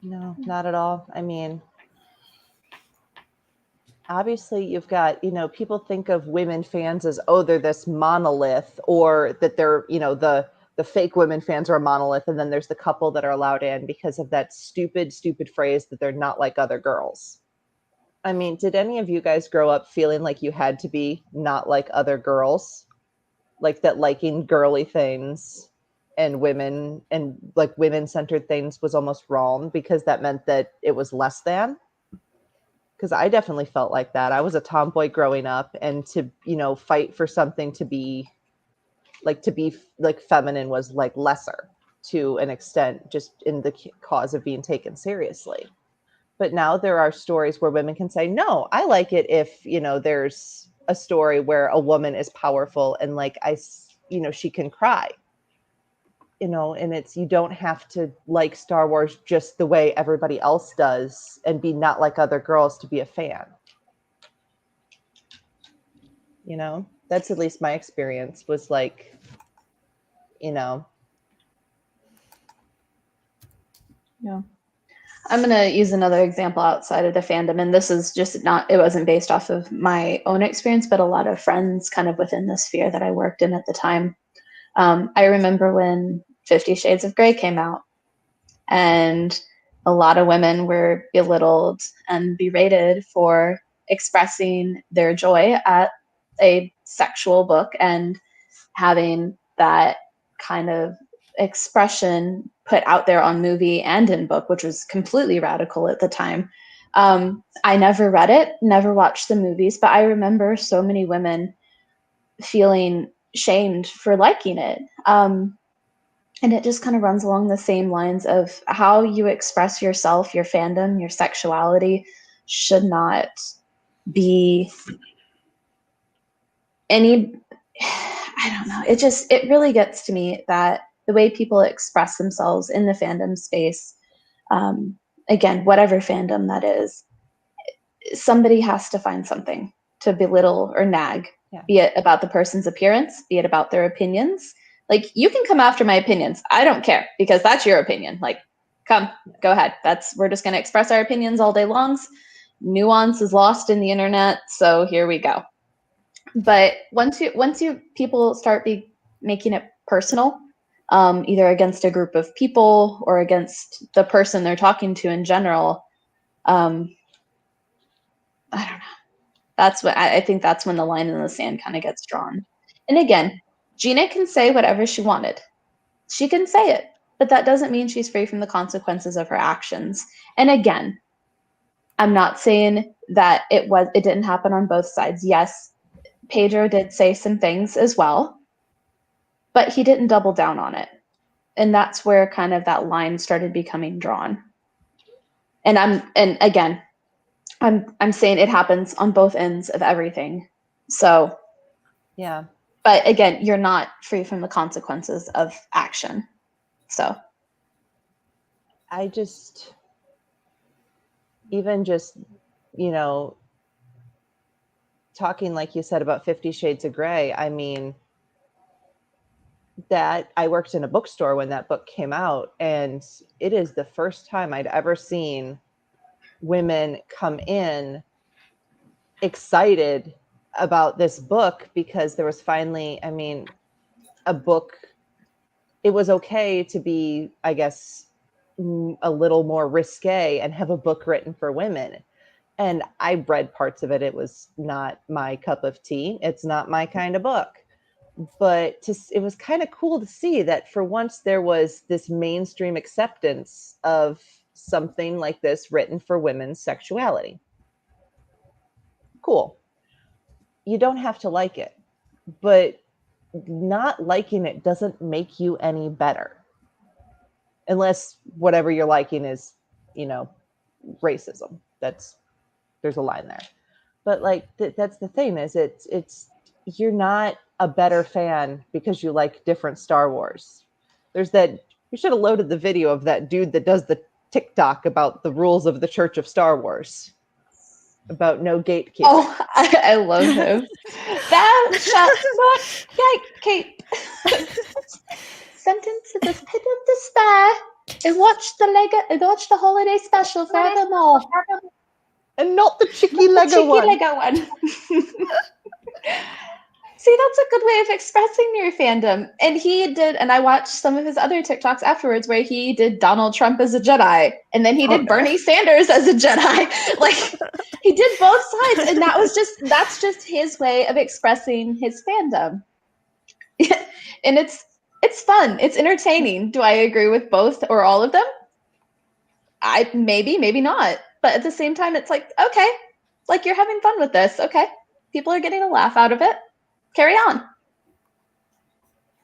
No, not at all. I mean, obviously you've got, people think of women fans as, oh, they're this monolith, or that they're, the fake women fans are a monolith. And then there's the couple that are allowed in because of that stupid phrase that they're not like other girls. I mean, did any of you guys grow up feeling like you had to be not like other girls? Like that liking girly things and women and like women-centered things was almost wrong because that meant that it was less than? Because I definitely felt like that. I was a tomboy growing up, and to, fight for something to be like feminine was like lesser to an extent, just in the cause of being taken seriously. But now there are stories where women can say, no, I like it if, there's a story where a woman is powerful and like she can cry. And it's, you don't have to like Star Wars just the way everybody else does and be not like other girls to be a fan. That's at least my experience was like, Yeah. I'm going to use another example outside of the fandom. And this is just it wasn't based off of my own experience, but a lot of friends kind of within the sphere that I worked in at the time. I remember when 50 Shades of Grey came out, and a lot of women were belittled and berated for expressing their joy at a sexual book and having that kind of expression put out there on movie and in book, which was completely radical at the time. I never read it, never watched the movies, but I remember so many women feeling shamed for liking it. And it just kind of runs along the same lines of how you express yourself, your fandom, your sexuality should not be any, I don't know. It really gets to me that the way people express themselves in the fandom space, again, whatever fandom that is, somebody has to find something to belittle or nag, be it about the person's appearance, be it about their opinions. Like, you can come after my opinions. I don't care, because that's your opinion. Like, come, go ahead. We're just going to express our opinions all day long. Nuance is lost in the internet, so here we go. But once you people start making it personal, either against a group of people or against the person they're talking to in general, I don't know. That's what I think. That's when the line in the sand kind of gets drawn. And again, Gina can say whatever she wanted. She can say it, but that doesn't mean she's free from the consequences of her actions. And again, I'm not saying that it didn't happen on both sides. Yes, Pedro did say some things as well, but he didn't double down on it. And that's where kind of that line started becoming drawn. And again, I'm saying it happens on both ends of everything. So, yeah. But again, you're not free from the consequences of action. So I just, even just, talking like you said about 50 Shades of Grey, I mean, that I worked in a bookstore when that book came out, and it is the first time I'd ever seen women come in excited about this book, because there was finally, a book. It was okay to be, I guess, a little more risque and have a book written for women. And I read parts of it. It was not my cup of tea. It's not my kind of book. But it was kind of cool to see that for once there was this mainstream acceptance of something like this written for women's sexuality. Cool. You don't have to like it, but not liking it doesn't make you any better. Unless whatever you're liking is, racism. There's a line there. But like, that's the thing, is it's you're not a better fan because you like different Star Wars. You should have loaded the video of that dude that does the TikTok about the rules of the Church of Star Wars. About no gatekeeping. Oh, I love him. Thou shalt not gatekeep. Sentence to the pit of despair, and watch the holiday special forevermore. And not the cheeky Lego one. See, that's a good way of expressing your fandom. And he did, and I watched some of his other TikToks afterwards where he did Donald Trump as a Jedi, and then he did Bernie Sanders as a Jedi. Like, he did both sides, and that's just his way of expressing his fandom. And it's fun. It's entertaining. Do I agree with both or all of them? Maybe not. But at the same time, it's like, okay, like, you're having fun with this. Okay. People are getting a laugh out of it. Carry on.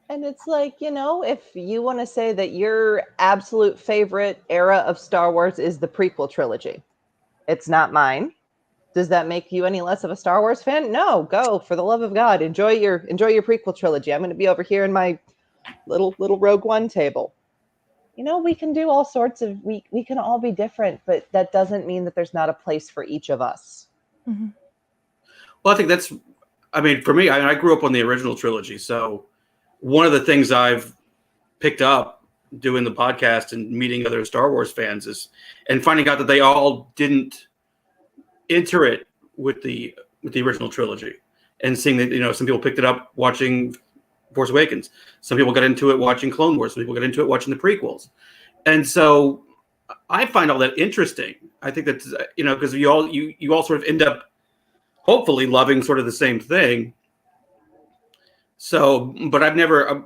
And it's like, if you want to say that your absolute favorite era of Star Wars is the prequel trilogy, it's not mine. Does that make you any less of a Star Wars fan? No, go, for the love of God. Enjoy your prequel trilogy. I'm going to be over here in my little Rogue One table. We can do all sorts of, we can all be different, but that doesn't mean that there's not a place for each of us. Mm-hmm. Well, I think for me, I grew up on the original trilogy. So one of the things I've picked up doing the podcast and meeting other Star Wars fans and finding out that they all didn't enter it with the original trilogy, and seeing that, some people picked it up watching Force Awakens. Some people got into it watching Clone Wars. Some people got into it watching the prequels. And so I find all that interesting. I think that's, because you all sort of end up hopefully loving sort of the same thing. So, but I've never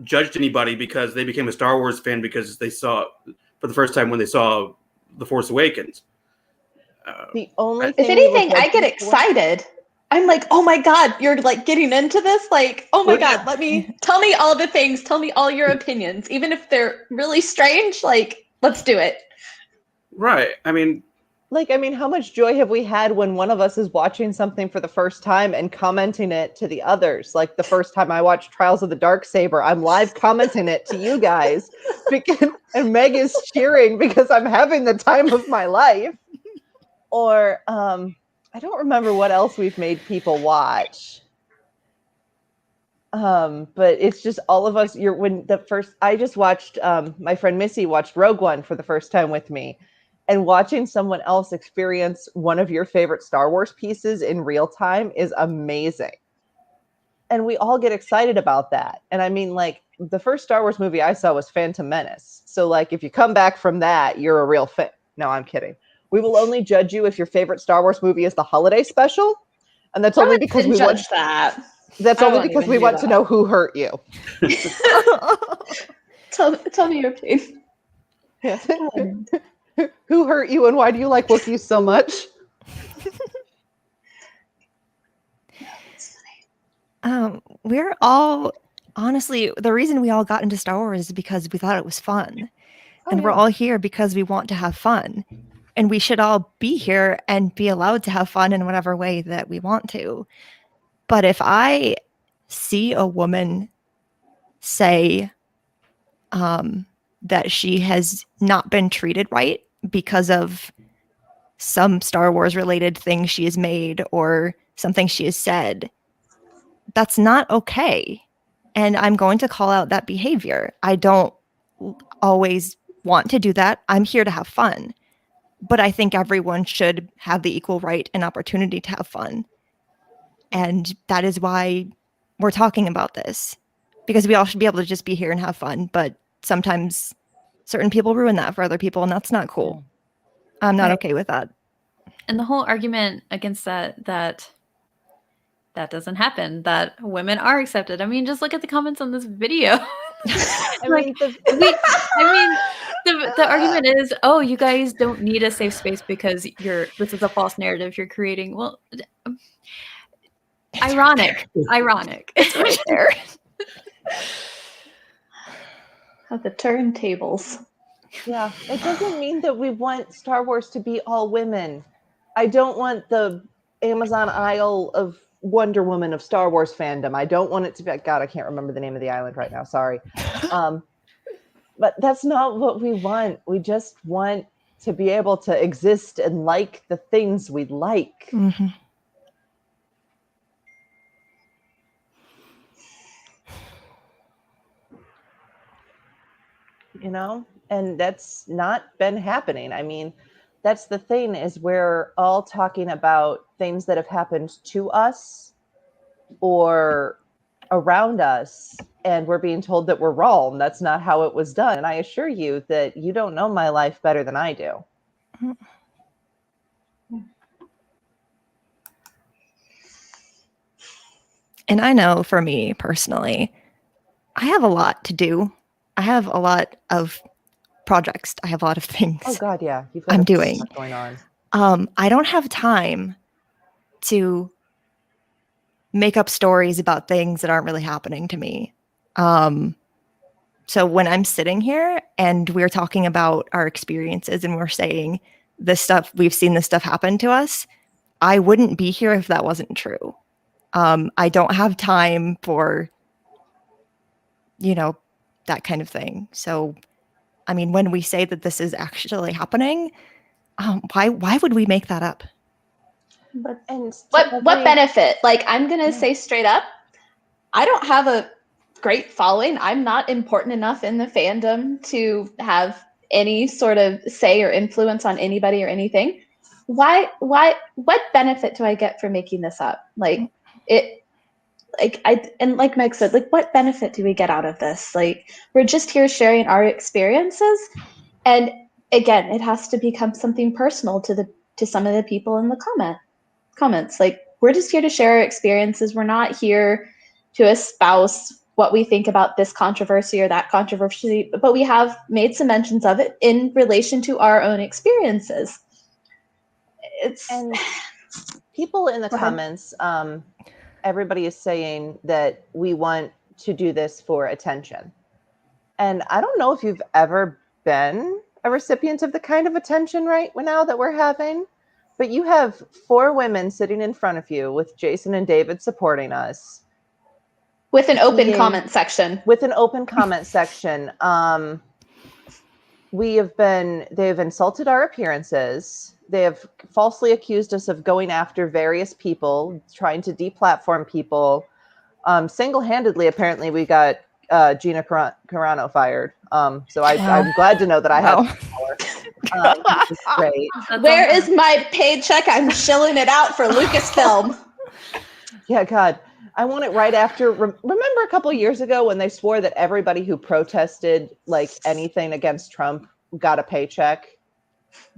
judged anybody because they became a Star Wars fan because they saw for the first time when they saw The Force Awakens. The only If thing we would anything, I judge get you for- excited. I'm like, oh my God, you're like getting into this? Like, oh my God, tell me all the things. Tell me all your opinions. Even if they're really strange, like, let's do it. Right. I mean, how much joy have we had when one of us is watching something for the first time and commenting it to the others? Like the first time I watched Trials of the Darksaber, I'm live commenting it to you guys, and Meg is cheering because I'm having the time of my life. Or I don't remember what else we've made people watch. But it's just all of us. I just watched, my friend Missy watched Rogue One for the first time with me. And watching someone else experience one of your favorite Star Wars pieces in real time is amazing. And we all get excited about that. And I mean, like, the first Star Wars movie I saw was Phantom Menace. So, like, if you come back from that, you're a real fan. No, I'm kidding. We will only judge you if your favorite Star Wars movie is the holiday special. And that's only because we judge that. That's I only won't because even we do want to that. know who hurt you. Tell me your opinion. Yes. Who hurt you and why do you like Wookiees so much? We're all, honestly, the reason we all got into Star Wars is because we thought it was fun. And we're all here because we want to have fun. And we should all be here and be allowed to have fun in whatever way that we want to. But if I see a woman say that she has not been treated right because of some Star Wars related thing she has made or something she has said, that's not okay. And I'm going to call out that behavior. I don't always want to do that. I'm here to have fun. But I think everyone should have the equal right and opportunity to have fun. And that is why we're talking about this. Because we all should be able to just be here and have fun. But sometimes certain people ruin that for other people, and that's not cool. I'm not okay with that. And the whole argument against that doesn't happen, that women are accepted. I mean, just look at the comments on this video. The argument is, oh, you guys don't need a safe space because this is a false narrative you're creating. Well, ironic. It's right there. Of the turntables. Yeah, it doesn't mean that we want Star Wars to be all women. I don't want the Amazon Isle of Wonder Woman of Star Wars fandom. I don't want it to be, God, I can't remember the name of the island right now. Sorry. But that's not what we want. We just want to be able to exist and like the things we like. Mm-hmm. You know, and that's not been happening. I mean, that's the thing, is we're all talking about things that have happened to us or around us, and we're being told that we're wrong. That's not how it was done. And I assure you that you don't know my life better than I do. And I know for me personally, I have a lot to do. I have a lot of projects. I have a lot of things. Oh God, yeah. I'm doing. So much going on. I don't have time to make up stories about things that aren't really happening to me. So when I'm sitting here and we're talking about our experiences and we're saying this stuff, we've seen this stuff happen to us, I wouldn't be here if that wasn't true. I don't have time for, that kind of thing. So, I mean, when we say that this is actually happening, why would we make that up? But what benefit? Like, I'm gonna say straight up, I don't have a great following. I'm not important enough in the fandom to have any sort of say or influence on anybody or anything. What benefit do I get for making this up? Like Meg said, like, what benefit do we get out of this? Like, we're just here sharing our experiences. And again, it has to become something personal to some of the people in the comments. Like, we're just here to share our experiences. We're not here to espouse what we think about this controversy or that controversy, but we have made some mentions of it in relation to our own experiences. And people in the comments, everybody is saying that we want to do this for attention. And I don't know if you've ever been a recipient of the kind of attention right now that we're having, but you have 4 women sitting in front of you with Jason and David supporting us. With an open comment section. With an open comment section. They've insulted our appearances. They have falsely accused us of going after various people, trying to deplatform people. Single-handedly, apparently, we got Gina Carano fired. So I'm glad to know that I have power. Which is great. Where is my paycheck? I'm shilling it out for Lucasfilm. Yeah, God. I want it right after. Remember a couple of years ago when they swore that everybody who protested like anything against Trump got a paycheck?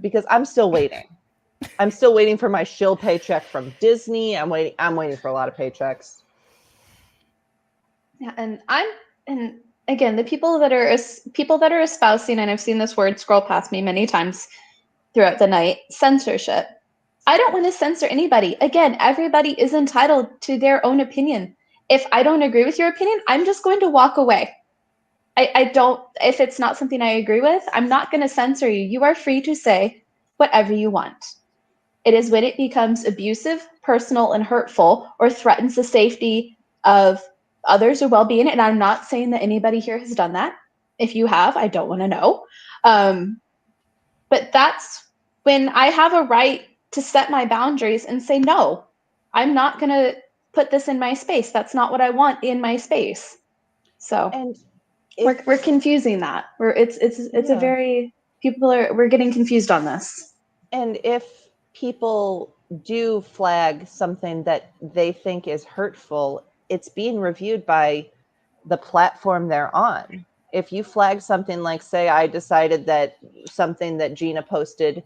Because I'm still waiting. I'm still waiting for my shill paycheck from Disney. I'm waiting for a lot of paychecks. Yeah, and again, the people that are espousing, and I've seen this word scroll past me many times throughout the night, censorship. I don't want to censor anybody. Again, everybody is entitled to their own opinion. If I don't agree with your opinion, I'm just going to walk away. If it's not something I agree with, I'm not going to censor you. You are free to say whatever you want. It is when it becomes abusive, personal, and hurtful, or threatens the safety of others or well-being. And I'm not saying that anybody here has done that. If you have, I don't want to know. But that's when I have a right to set my boundaries and say, no, I'm not going to put this in my space. That's not what I want in my space. So we're confusing that. We're getting confused on this. And if people do flag something that they think is hurtful, it's being reviewed by the platform they're on. If you flag something like, say, I decided that something that Gina posted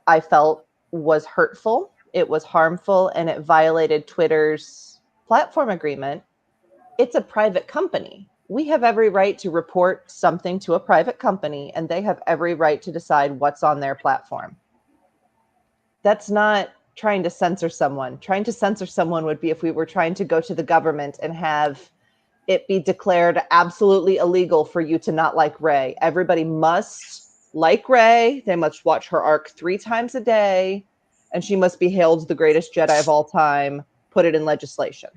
I felt was hurtful, it was harmful, and it violated Twitter's platform agreement, it's a private company. We have every right to report something to a private company, and they have every right to decide what's on their platform. That's not trying to censor someone. Trying to censor someone would be if we were trying to go to the government and have it be declared absolutely illegal for you to not like Rey. Everybody must like Rey. They must watch her arc 3 times a day, and she must be hailed the greatest Jedi of all time. Put it in legislation.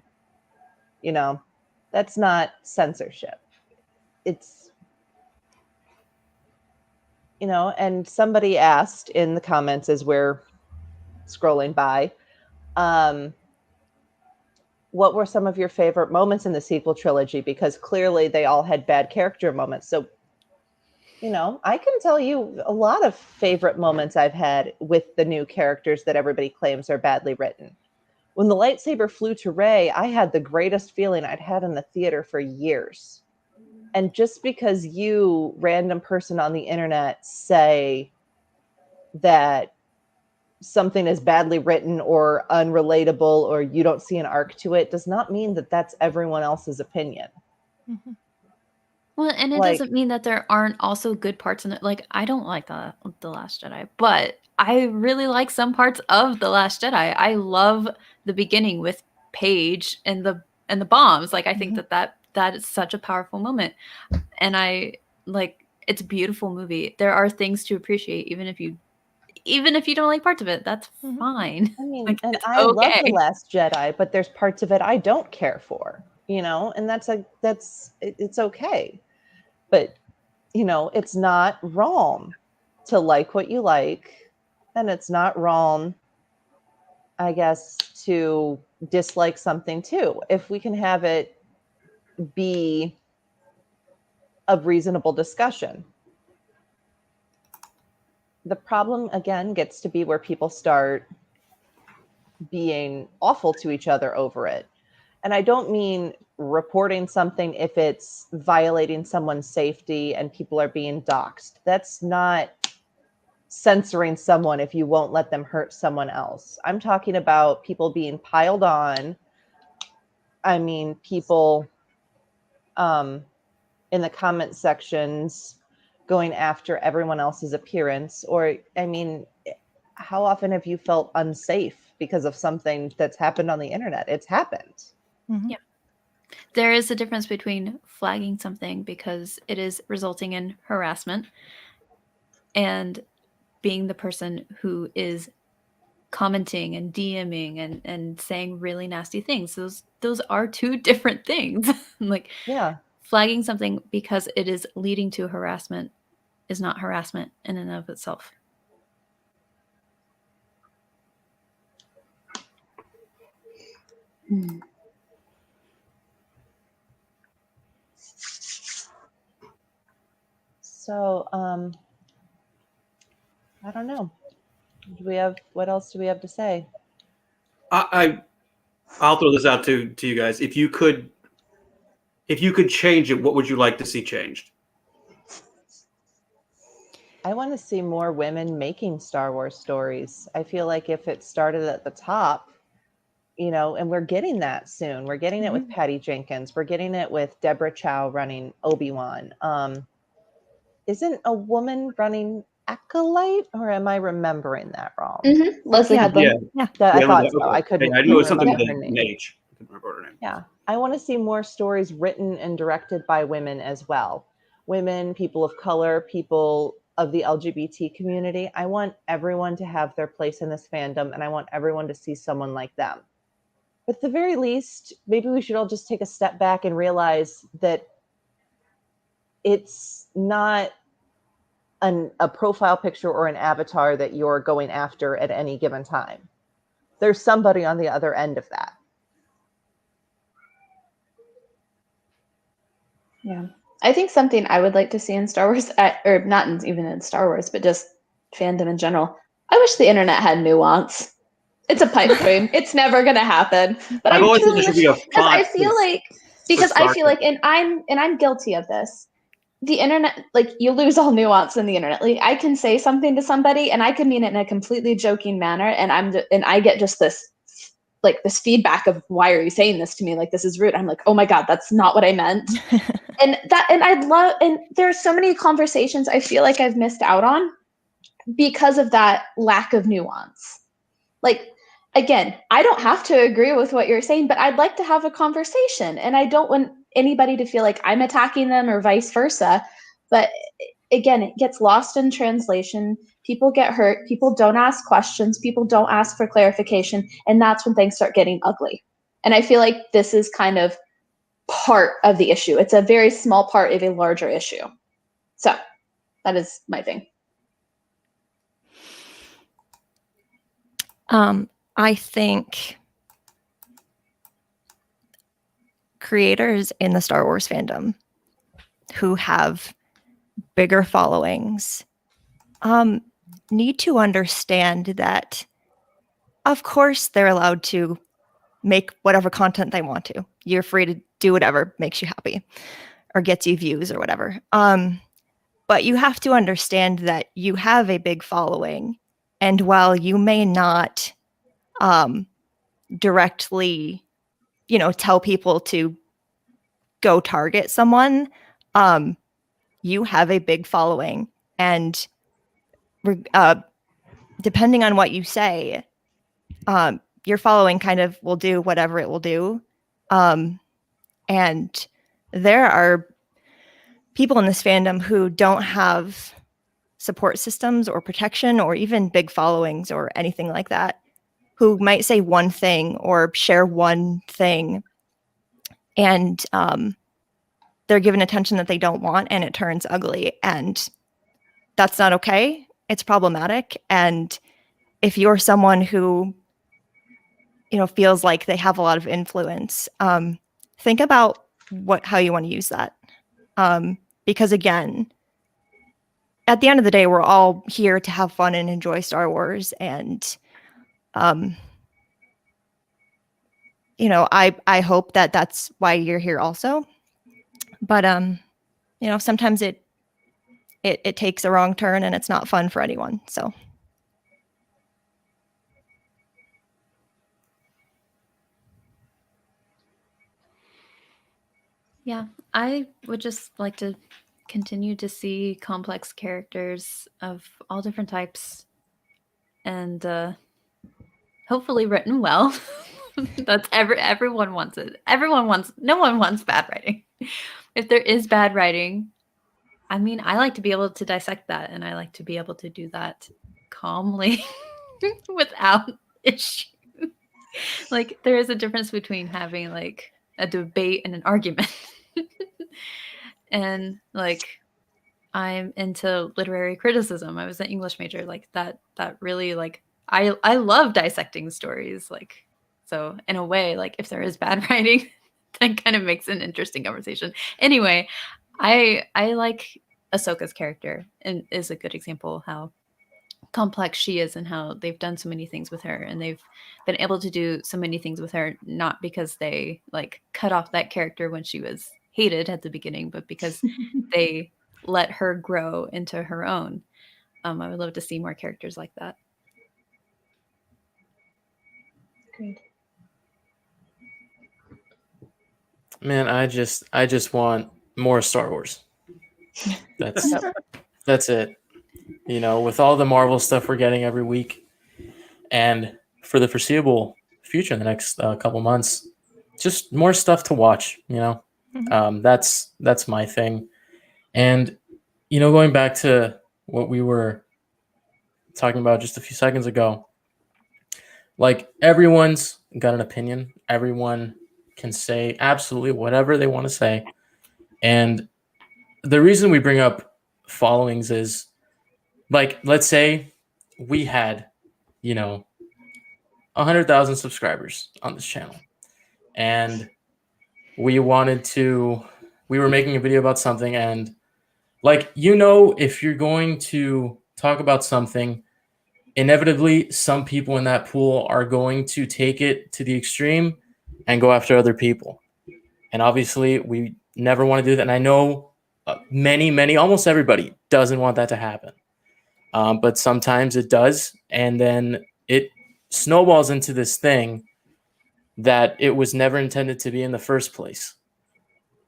You know, that's not censorship. It's, you know, and somebody asked in the comments as we're scrolling by, what were some of your favorite moments in the sequel trilogy? Because clearly they all had bad character moments. So, you know, I can tell you a lot of favorite moments I've had with the new characters that everybody claims are badly written. When the lightsaber flew to Rey, I had the greatest feeling I'd had in the theater for years. And just because you, random person on the internet, say that something is badly written or unrelatable or you don't see an arc to it does not mean that that's everyone else's opinion. Mm-hmm. Well, and it doesn't mean that there aren't also good parts in it. Like, I don't like the Last Jedi, but I really like some parts of the Last Jedi. I love the beginning with Paige and the bombs. Like, I think that is such a powerful moment, and it's a beautiful movie. There are things to appreciate, even if you don't like parts of it. That's fine. I mean, and I love The Last Jedi, but there's parts of it I don't care for, you know, and it's okay. But, you know, it's not wrong to like what you like, and it's not wrong, I guess, to dislike something too, if we can have it be a reasonable discussion. The problem, again, gets to be where people start being awful to each other over it. And I don't mean reporting something if it's violating someone's safety and people are being doxxed. That's not censoring someone if you won't let them hurt someone else. I'm talking about people being piled on. I mean, people in the comment sections going after everyone else's appearance. Or, I mean, how often have you felt unsafe because of something that's happened on the internet? It's happened. Mhm. Yeah. There is a difference between flagging something because it is resulting in harassment and being the person who is commenting and DMing and saying really nasty things. Those are two different things. Like, Yeah. flagging something because it is leading to harassment is not harassment in and of itself. So, I don't know. What else do we have to say? I'll throw this out to you guys. If you could change it, what would you like to see changed? I want to see more women making Star Wars stories. I feel like if it started at the top, you know, and we're getting that soon. We're getting it with Patty Jenkins. We're getting it with Deborah Chow running Obi-Wan. Isn't a woman running Acolyte, or am I remembering that wrong? Leslie Yeah. Headland. I thought so. Okay. I couldn't. I knew it was something remember with her an name. H. I couldn't remember her name. Yeah, I want to see more stories written and directed by women as well. Women, people of color, people of the LGBT community. I want everyone to have their place in this fandom, and I want everyone to see someone like them. But at the very least, maybe we should all just take a step back and realize that it's not a profile picture or an avatar that you're going after at any given time. There's somebody on the other end of that. Yeah. I think something I would like to see in Star Wars, or not even in Star Wars, but just fandom in general. I wish the internet had nuance. It's a pipe dream. It's never gonna happen. But I've I always said truly there should wish, be a because I font feel for- like, and I'm guilty of this. The internet, like, you lose all nuance in the internet. Like, I can say something to somebody, and I can mean it in a completely joking manner, and I get just this feedback of, why are you saying this to me? Like, this is rude. I'm like, oh my God, that's not what I meant. and there are so many conversations I feel like I've missed out on because of that lack of nuance. Like, again, I don't have to agree with what you're saying, but I'd like to have a conversation, and I don't want anybody to feel like I'm attacking them or vice versa. But again, it gets lost in translation. People get hurt. People don't ask questions. People don't ask for clarification. And that's when things start getting ugly. And I feel like this is kind of part of the issue. It's a very small part of a larger issue. So that is my thing. I think creators in the Star Wars fandom who have bigger followings need to understand that, of course, they're allowed to make whatever content they want to. You're free to do whatever makes you happy or gets you views or whatever. But you have to understand that you have a big following. And while you may not directly, tell people to go target someone, you have a big following. And depending on what you say, your following kind of will do whatever it will do. And there are people in this fandom who don't have support systems or protection or even big followings or anything like that, who might say one thing or share one thing, and they're given attention that they don't want, and it turns ugly. And that's not okay. It's problematic. And if you're someone who, feels like they have a lot of influence, think about how you want to use that. Because again, at the end of the day, we're all here to have fun and enjoy Star Wars. And, I hope that that's why you're here also. But, sometimes it it takes a wrong turn and it's not fun for anyone. So Yeah, I would just like to continue to see complex characters of all different types and hopefully written well. That's everyone wants it. No one wants bad writing. If there is bad writing, I mean, I like to be able to dissect that, and I like to be able to do that calmly without issue. Like, there is a difference between having like a debate and an argument. And like, I'm into literary criticism. I was an English major. Like that really, like, I love dissecting stories. Like, so in a way, like, if there is bad writing, that kind of makes an interesting conversation. Anyway, I like Ahsoka's character, and is a good example how complex she is and how they've done so many things with her, and they've been able to do so many things with her, not because they like cut off that character when she was hated at the beginning, but because they let her grow into her own. I would love to see more characters like that. Great. Man, I just want more Star Wars. That's it. You know, with all the Marvel stuff we're getting every week, and for the foreseeable future, in the next couple months, just more stuff to watch. You know, that's my thing. And you know, going back to what we were talking about just a few seconds ago, like everyone's got an opinion. Everyone can say absolutely whatever they want to say. And the reason we bring up followings is, like, let's say we had, you know, 100,000 subscribers on this channel, and we were making a video about something, and like, you know, if you're going to talk about something, inevitably some people in that pool are going to take it to the extreme and go after other people. And obviously we never want to do that. And I know many, almost everybody doesn't want that to happen. But sometimes it does. And then it snowballs into this thing that it was never intended to be in the first place.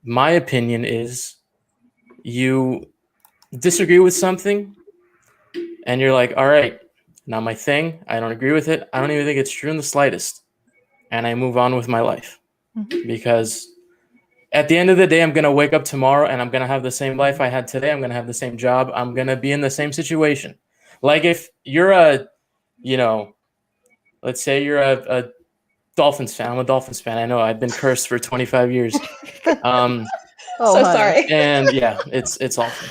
My opinion is, you disagree with something and you're like, all right, not my thing. I don't agree with it. I don't even think it's true in the slightest. And I move on with my life. Because at the end of the day, I'm going to wake up tomorrow and I'm going to have the same life I had today. I'm going to have the same job. I'm going to be in the same situation. Like, if you're let's say you're a Dolphins fan. I'm a Dolphins fan. I know I've been cursed for 25 years. Oh, So honey. sorry. And yeah, it's awful.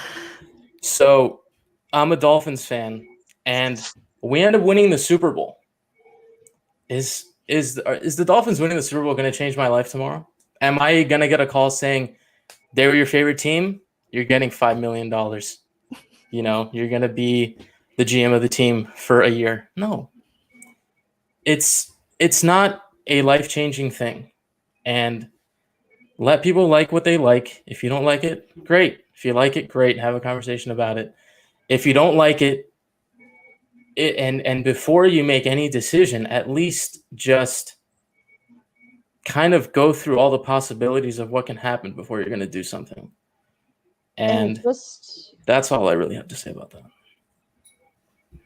So I'm a Dolphins fan, and we end up winning the Super Bowl. Is the Dolphins winning the Super Bowl going to change my life tomorrow? Am I going to get a call saying they were your favorite team? You're getting $5 million. You know, you're going to be the GM of the team for a year. No, it's not a life-changing thing. And let people like what they like. If you don't like it, great. If you like it, great. Have a conversation about it. If you don't like it, and before you make any decision, at least just kind of go through all the possibilities of what can happen before you're going to do something. And that's all I really have to say about that.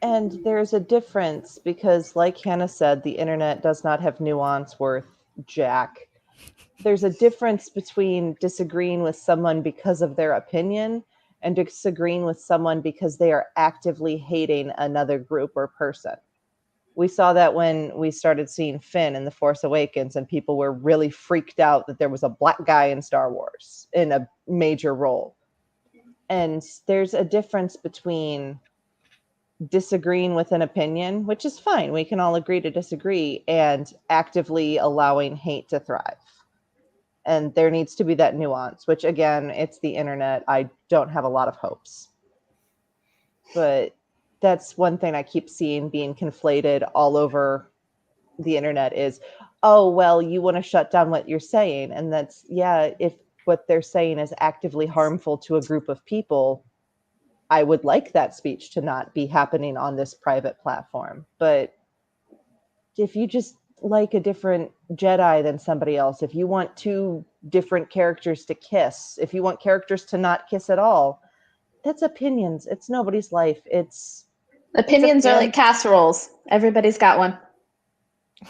And there's a difference, because like Hannah said, the internet does not have nuance worth jack. There's a difference between disagreeing with someone because of their opinion and disagreeing with someone because they are actively hating another group or person. We saw that when we started seeing Finn in The Force Awakens, and people were really freaked out that there was a black guy in Star Wars in a major role. And there's a difference between disagreeing with an opinion, which is fine, we can all agree to disagree, and actively allowing hate to thrive. And there needs to be that nuance, which, again, it's the internet. I don't have a lot of hopes. But that's one thing I keep seeing being conflated all over the internet is, oh, well, you want to shut down what you're saying. And that's, yeah, if what they're saying is actively harmful to a group of people, I would like that speech to not be happening on this private platform. But if you just like a different Jedi than somebody else, if you want two different characters to kiss, if you want characters to not kiss at all, that's opinions. It's nobody's life. Opinions are like casseroles. Everybody's got one.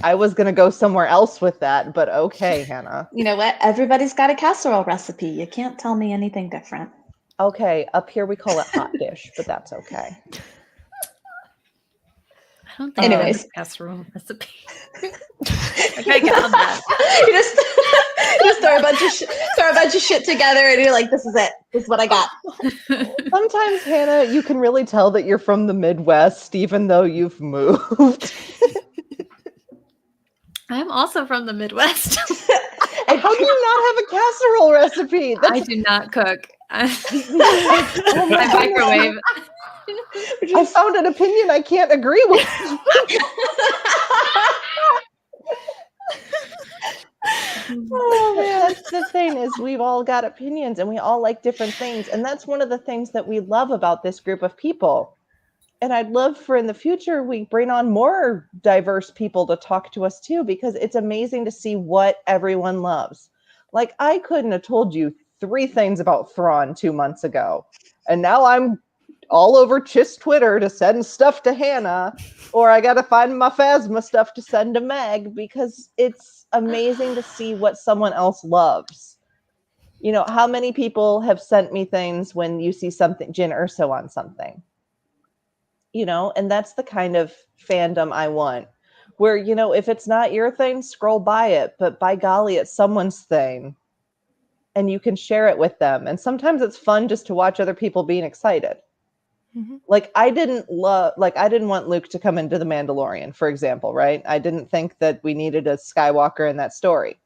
I was going to go somewhere else with that, but okay, Hannah. You know what? Everybody's got a casserole recipe. You can't tell me anything different. Okay, up here we call it hot dish, but that's okay. I don't think Anyways. it's a casserole recipe. Okay, get on that. You just throw a bunch of shit together, and you're like, "This is it. This is what I got." Sometimes, Hannah, you can really tell that you're from the Midwest, even though you've moved. I'm also from the Midwest. And how do you not have a casserole recipe? I do not cook. I microwave. I found an opinion I can't agree with. Oh man, that's the thing, is we've all got opinions and we all like different things. And that's one of the things that we love about this group of people. And I'd love for in the future we bring on more diverse people to talk to us too, because it's amazing to see what everyone loves. Like, I couldn't have told you 3 things about Thrawn 2 months ago. And now I'm all over Chiss Twitter to send stuff to Hannah, or I got to find my Phasma stuff to send to Meg, because it's amazing to see what someone else loves. You know, how many people have sent me things when you see something, Jyn Erso on something? You know, and that's the kind of fandom I want, where, you know, if it's not your thing, scroll by it, but by golly, it's someone's thing and you can share it with them. And sometimes it's fun just to watch other people being excited. Mhm. Like, I didn't want Luke to come into The Mandalorian, for example, right? I didn't think that we needed a Skywalker in that story.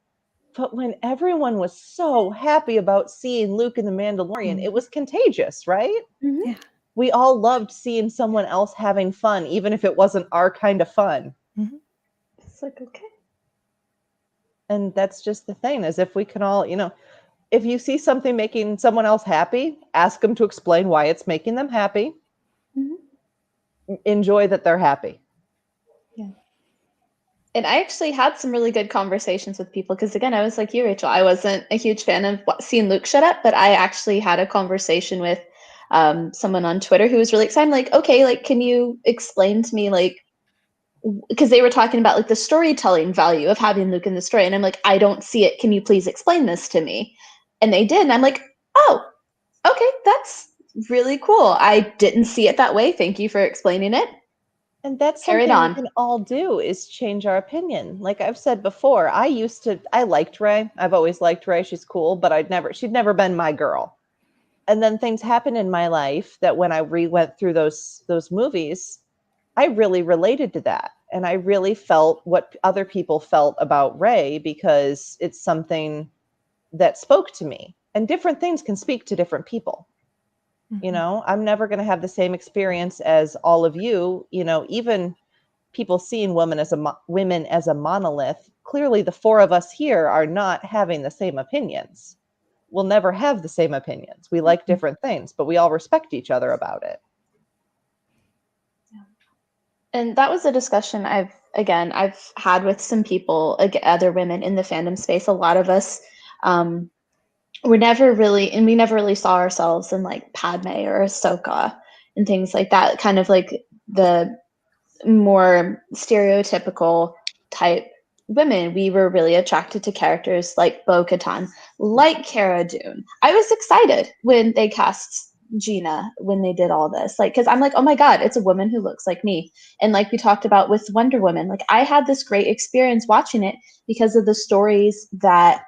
But when everyone was so happy about seeing Luke in The Mandalorian, it was contagious, right? Mm-hmm. Yeah. We all loved seeing someone else having fun, even if it wasn't our kind of fun. It's like, okay. And that's just the thing, is if we can all, you know, if you see something making someone else happy, ask them to explain why it's making them happy. Mm-hmm. Enjoy that they're happy. Yeah. And I actually had some really good conversations with people, because again, I was like you, Rachel. I wasn't a huge fan of seeing Luke shut up, but I actually had a conversation with someone on Twitter who was really excited. I'm like, okay, like, can you explain to me, like, because they were talking about like the storytelling value of having Luke in the story, and I'm like, I don't see it. Can you please explain this to me? And they did, and I'm like, oh, okay, that's really cool. I didn't see it that way. Thank you for explaining it. And that's Carry it something on. we can all do, is change our opinion. Like I've said before, I liked Rey. I've always liked Rey. She's cool, but she'd never been my girl. And then things happened in my life that when I went through those movies, I really related to that. And I really felt what other people felt about Rey, because it's something that spoke to me. And different things can speak to different people. You know, I'm never going to have the same experience as all of you. You know, even people seeing women as a monolith, clearly the 4 of us here are not having the same opinions. We'll never have the same opinions. We like different things, but we all respect each other about it. And that was a discussion I've had with some people, other women in the fandom space. A lot of us we never really saw ourselves in like Padme or Ahsoka and things like that, kind of like the more stereotypical type women. We were really attracted to characters like Bo-Katan, like Cara Dune. I was excited when they cast Gina, when they did all this, like, because I'm like, oh my god, it's a woman who looks like me. And like we talked about with Wonder Woman, like I had this great experience watching it because of the stories that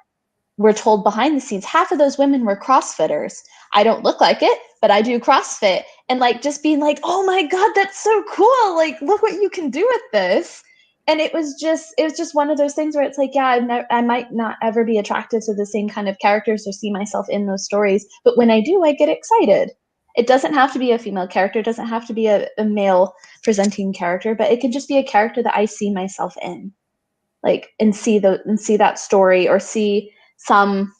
were told behind the scenes. Half of those women were CrossFitters. I don't look like it, but I do CrossFit. And like just being like, oh my god, that's so cool, like look what you can do with this. And it was just one of those things where it's like, yeah, I might not ever be attracted to the same kind of characters or see myself in those stories, but when I do, I get excited. It doesn't have to be a female character, it doesn't have to be a male presenting character, but it can just be a character that I see myself in, like, and see that story, or see some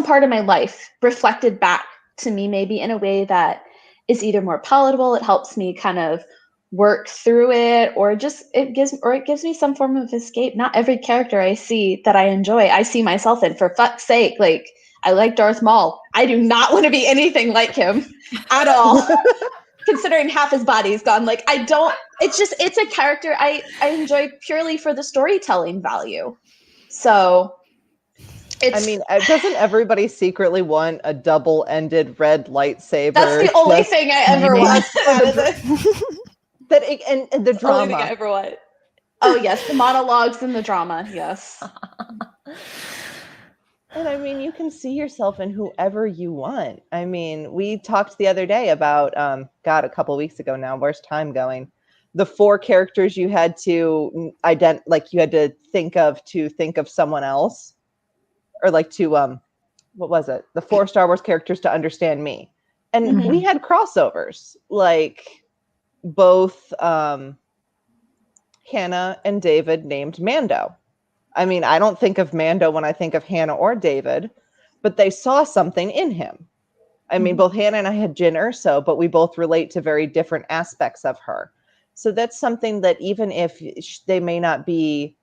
part of my life reflected back to me maybe in a way that is either more palatable, it helps me kind of work through it, or just it gives me some form of escape. Not every character I see that I enjoy, I see myself in. For fuck's sake, like I like Darth Maul. I do not want to be anything like him at all. Considering half his body's gone, like I don't. It's a character I enjoy purely for the storytelling value. So, I mean, doesn't everybody secretly want a double-ended red lightsaber? That's the only thing I ever want out of this. And the drama. Only thing I ever want. Oh yes, the monologues and the drama. Yes. And I mean, you can see yourself in whoever you want. I mean, we talked the other day about, God, a couple of weeks ago now. Where's time going? The 4 characters you had to like you had to think of someone else, or like to what was it? The 4 Star Wars characters to understand me, and we had crossovers. Like both Hannah and David named Mando. I mean, I don't think of Mando when I think of Hannah or David, but they saw something in him. I mean, both Hannah and I had Jyn Erso, but we both relate to very different aspects of her. So that's something that even if they may not be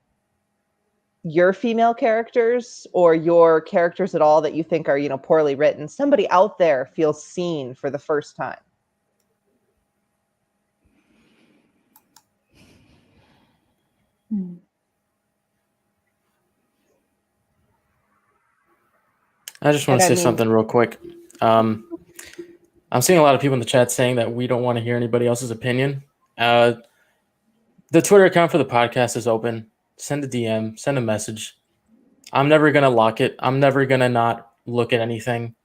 your female characters or your characters at all that you think are, you know, poorly written, somebody out there feels seen for the first time. I just want to say something real quick. I'm seeing a lot of people in the chat saying that we don't want to hear anybody else's opinion. The Twitter account for the podcast is open. Send a DM, send a message. I'm never going to lock it. I'm never going to not look at anything.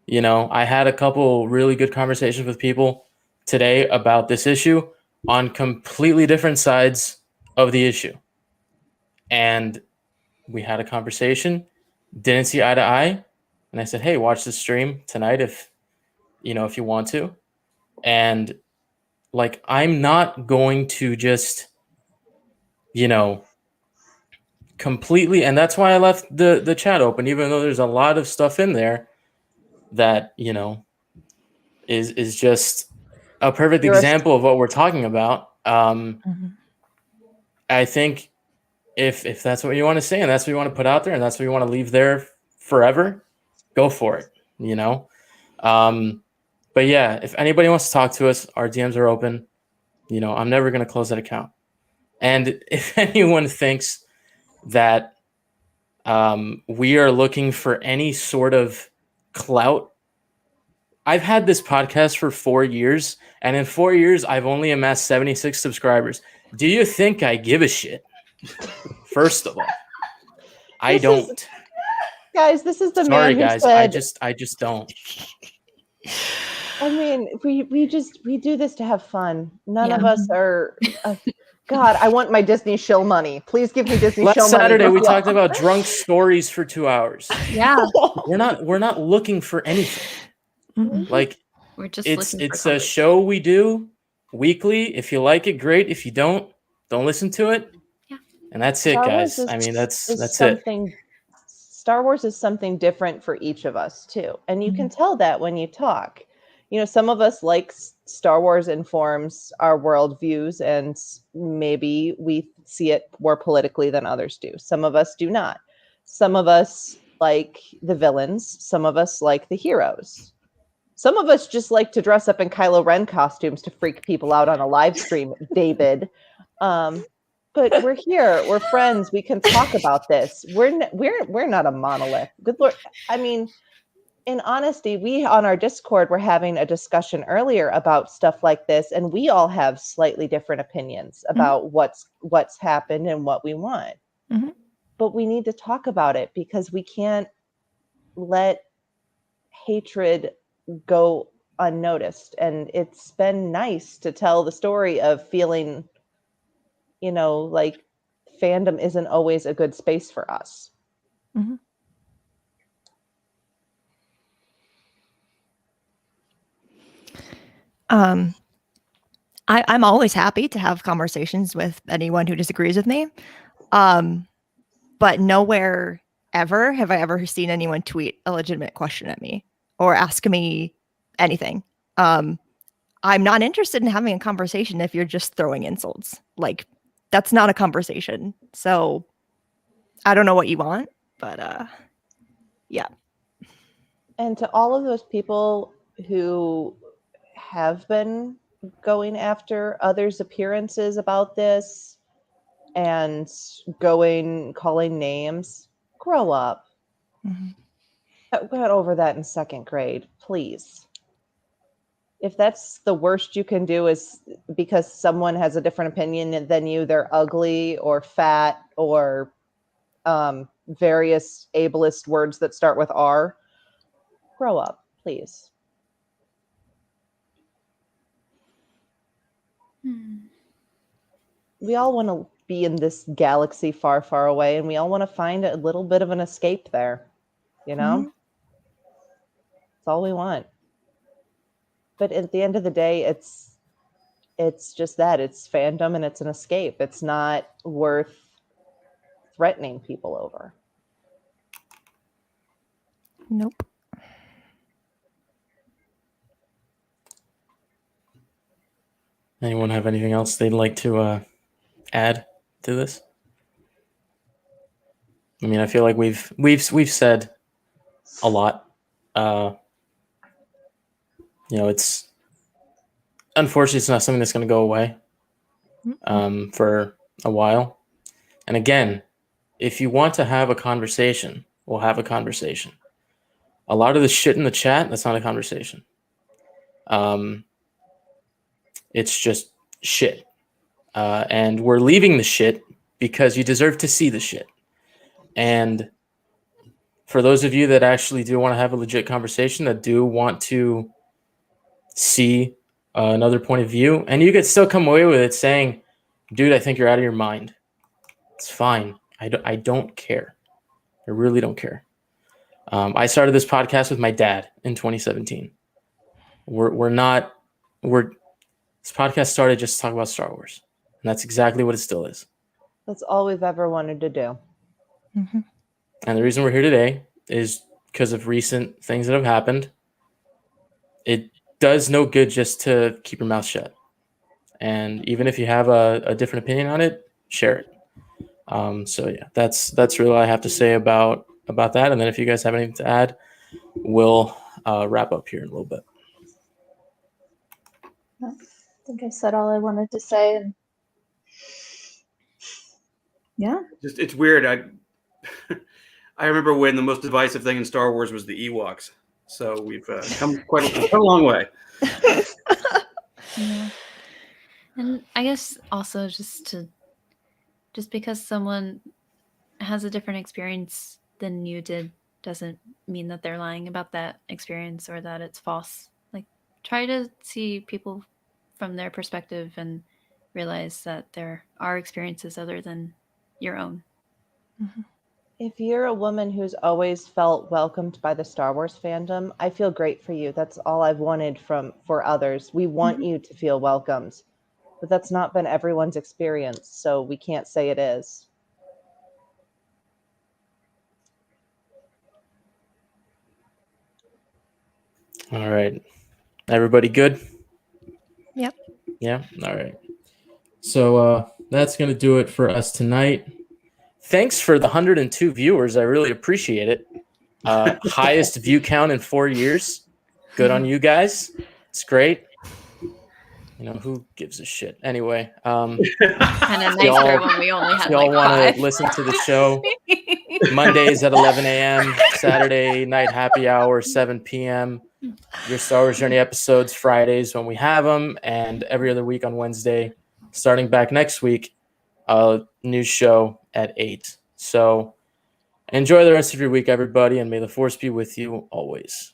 You know, I had a couple really good conversations with people today about this issue on completely different sides of the issue. And we had a conversation, didn't see eye to eye. And I said, hey, watch the stream tonight if you want to. And like, I'm not going to just, completely. And that's why I left the chat open, even though there's a lot of stuff in there that, is just a perfect example of what we're talking about. I think if that's what you want to say and that's what you want to put out there and that's what you want to leave there forever, go for it, But yeah, if anybody wants to talk to us, our DMs are open. I'm never going to close that account. And if anyone thinks that we are looking for any sort of clout, I've had this podcast for 4 years, and in 4 years, I've only amassed 76 subscribers. Do you think I give a shit? First of all, I don't. Guys, this is the Sorry, man who guys. said, I just don't. I mean, we do this to have fun. None of us are. God, I want my Disney shill money. Please give me Disney shill money. Last Saturday, we talked about drunk stories for 2 hours. Yeah, we're not looking for anything. Like, we're just it's a show we do weekly. If you like it, great. If you don't listen to it. Yeah. And that's it, guys. I mean, that's it. Star Wars is something different for each of us too. And you can tell that when you talk. Some of us like Star Wars informs our worldviews, and maybe we see it more politically than others do. Some of us do not. Some of us like the villains. Some of us like the heroes. Some of us just like to dress up in Kylo Ren costumes to freak people out on a live stream, David. But we're here. We're friends. We can talk about this. We're not a monolith. Good Lord. I mean, in honesty, we on our Discord were having a discussion earlier about stuff like this, and we all have slightly different opinions about what's happened and what we want. But we need to talk about it because we can't let hatred go unnoticed. And it's been nice to tell the story of feeling, like fandom isn't always a good space for us. I'm always happy to have conversations with anyone who disagrees with me. But nowhere ever have I ever seen anyone tweet a legitimate question at me. or ask me anything. I'm not interested in having a conversation if you're just throwing insults. Like, that's not a conversation. So I don't know what you want, but yeah. And to all of those people who have been going after others' appearances about this and calling names, grow up. Mhm. Got over that in second grade, please. If that's the worst you can do is because someone has a different opinion than you, they're ugly or fat or various ableist words that start with R, grow up, please. We all want to be in this galaxy far, far away, and we all want to find a little bit of an escape there, you know? Mhm. That's all we want. But at the end of the day, it's just that. It's fandom and it's an escape. It's not worth threatening people over. Nope. Anyone have anything else they'd like to add to this? I mean, I feel like we've said a lot. It's unfortunately it's not something that's going to go away for a while. And again, if you want to have a conversation, we'll have a conversation. A lot of the shit in the chat, that's not a conversation. It's just shit. And we're leaving the shit because you deserve to see the shit. And for those of you that actually do want to have a legit conversation, that do want to see another point of view, and you could still come away with it saying, dude, I think you're out of your mind. It's fine. I don't care. I really don't care. I started this podcast with my dad in 2017. This podcast started just to talk about Star Wars. And that's exactly what it still is. That's all we've ever wanted to do. Mm-hmm. And the reason we're here today is because of recent things that have happened. It does no good just to keep your mouth shut. And even if you have a different opinion on it, share it. So yeah, that's really all I have to say about that. And then if you guys have anything to add, we'll wrap up here in a little bit. I think I said all I wanted to say. And yeah. It's weird. I remember when the most divisive thing in Star Wars was the Ewoks. So we've come quite a long way. Yeah. And I guess also just because someone has a different experience than you did doesn't mean that they're lying about that experience or that it's false. Like, try to see people from their perspective and realize that there are experiences other than your own. Mm-hmm. If you're a woman who's always felt welcomed by the Star Wars fandom, I feel great for you. That's all I've wanted for others. We want you to feel welcomed, but that's not been everyone's experience, so we can't say it is. All right. Everybody good? Yep. Yeah. All right. So that's going to do it for us tonight. Thanks for the 102 viewers. I really appreciate it. Highest view count in 4 years. Good on you guys. It's great. Who gives a shit? Anyway, Kind of nicer when we only had y'all like want 5. to listen to the show Mondays at 11 a.m., Saturday night happy hour, 7 p.m. Your Star Wars Journey episodes Fridays when we have them, and every other week on Wednesday. Starting back next week, new show at 8. So enjoy the rest of your week, everybody, and may the Force be with you always.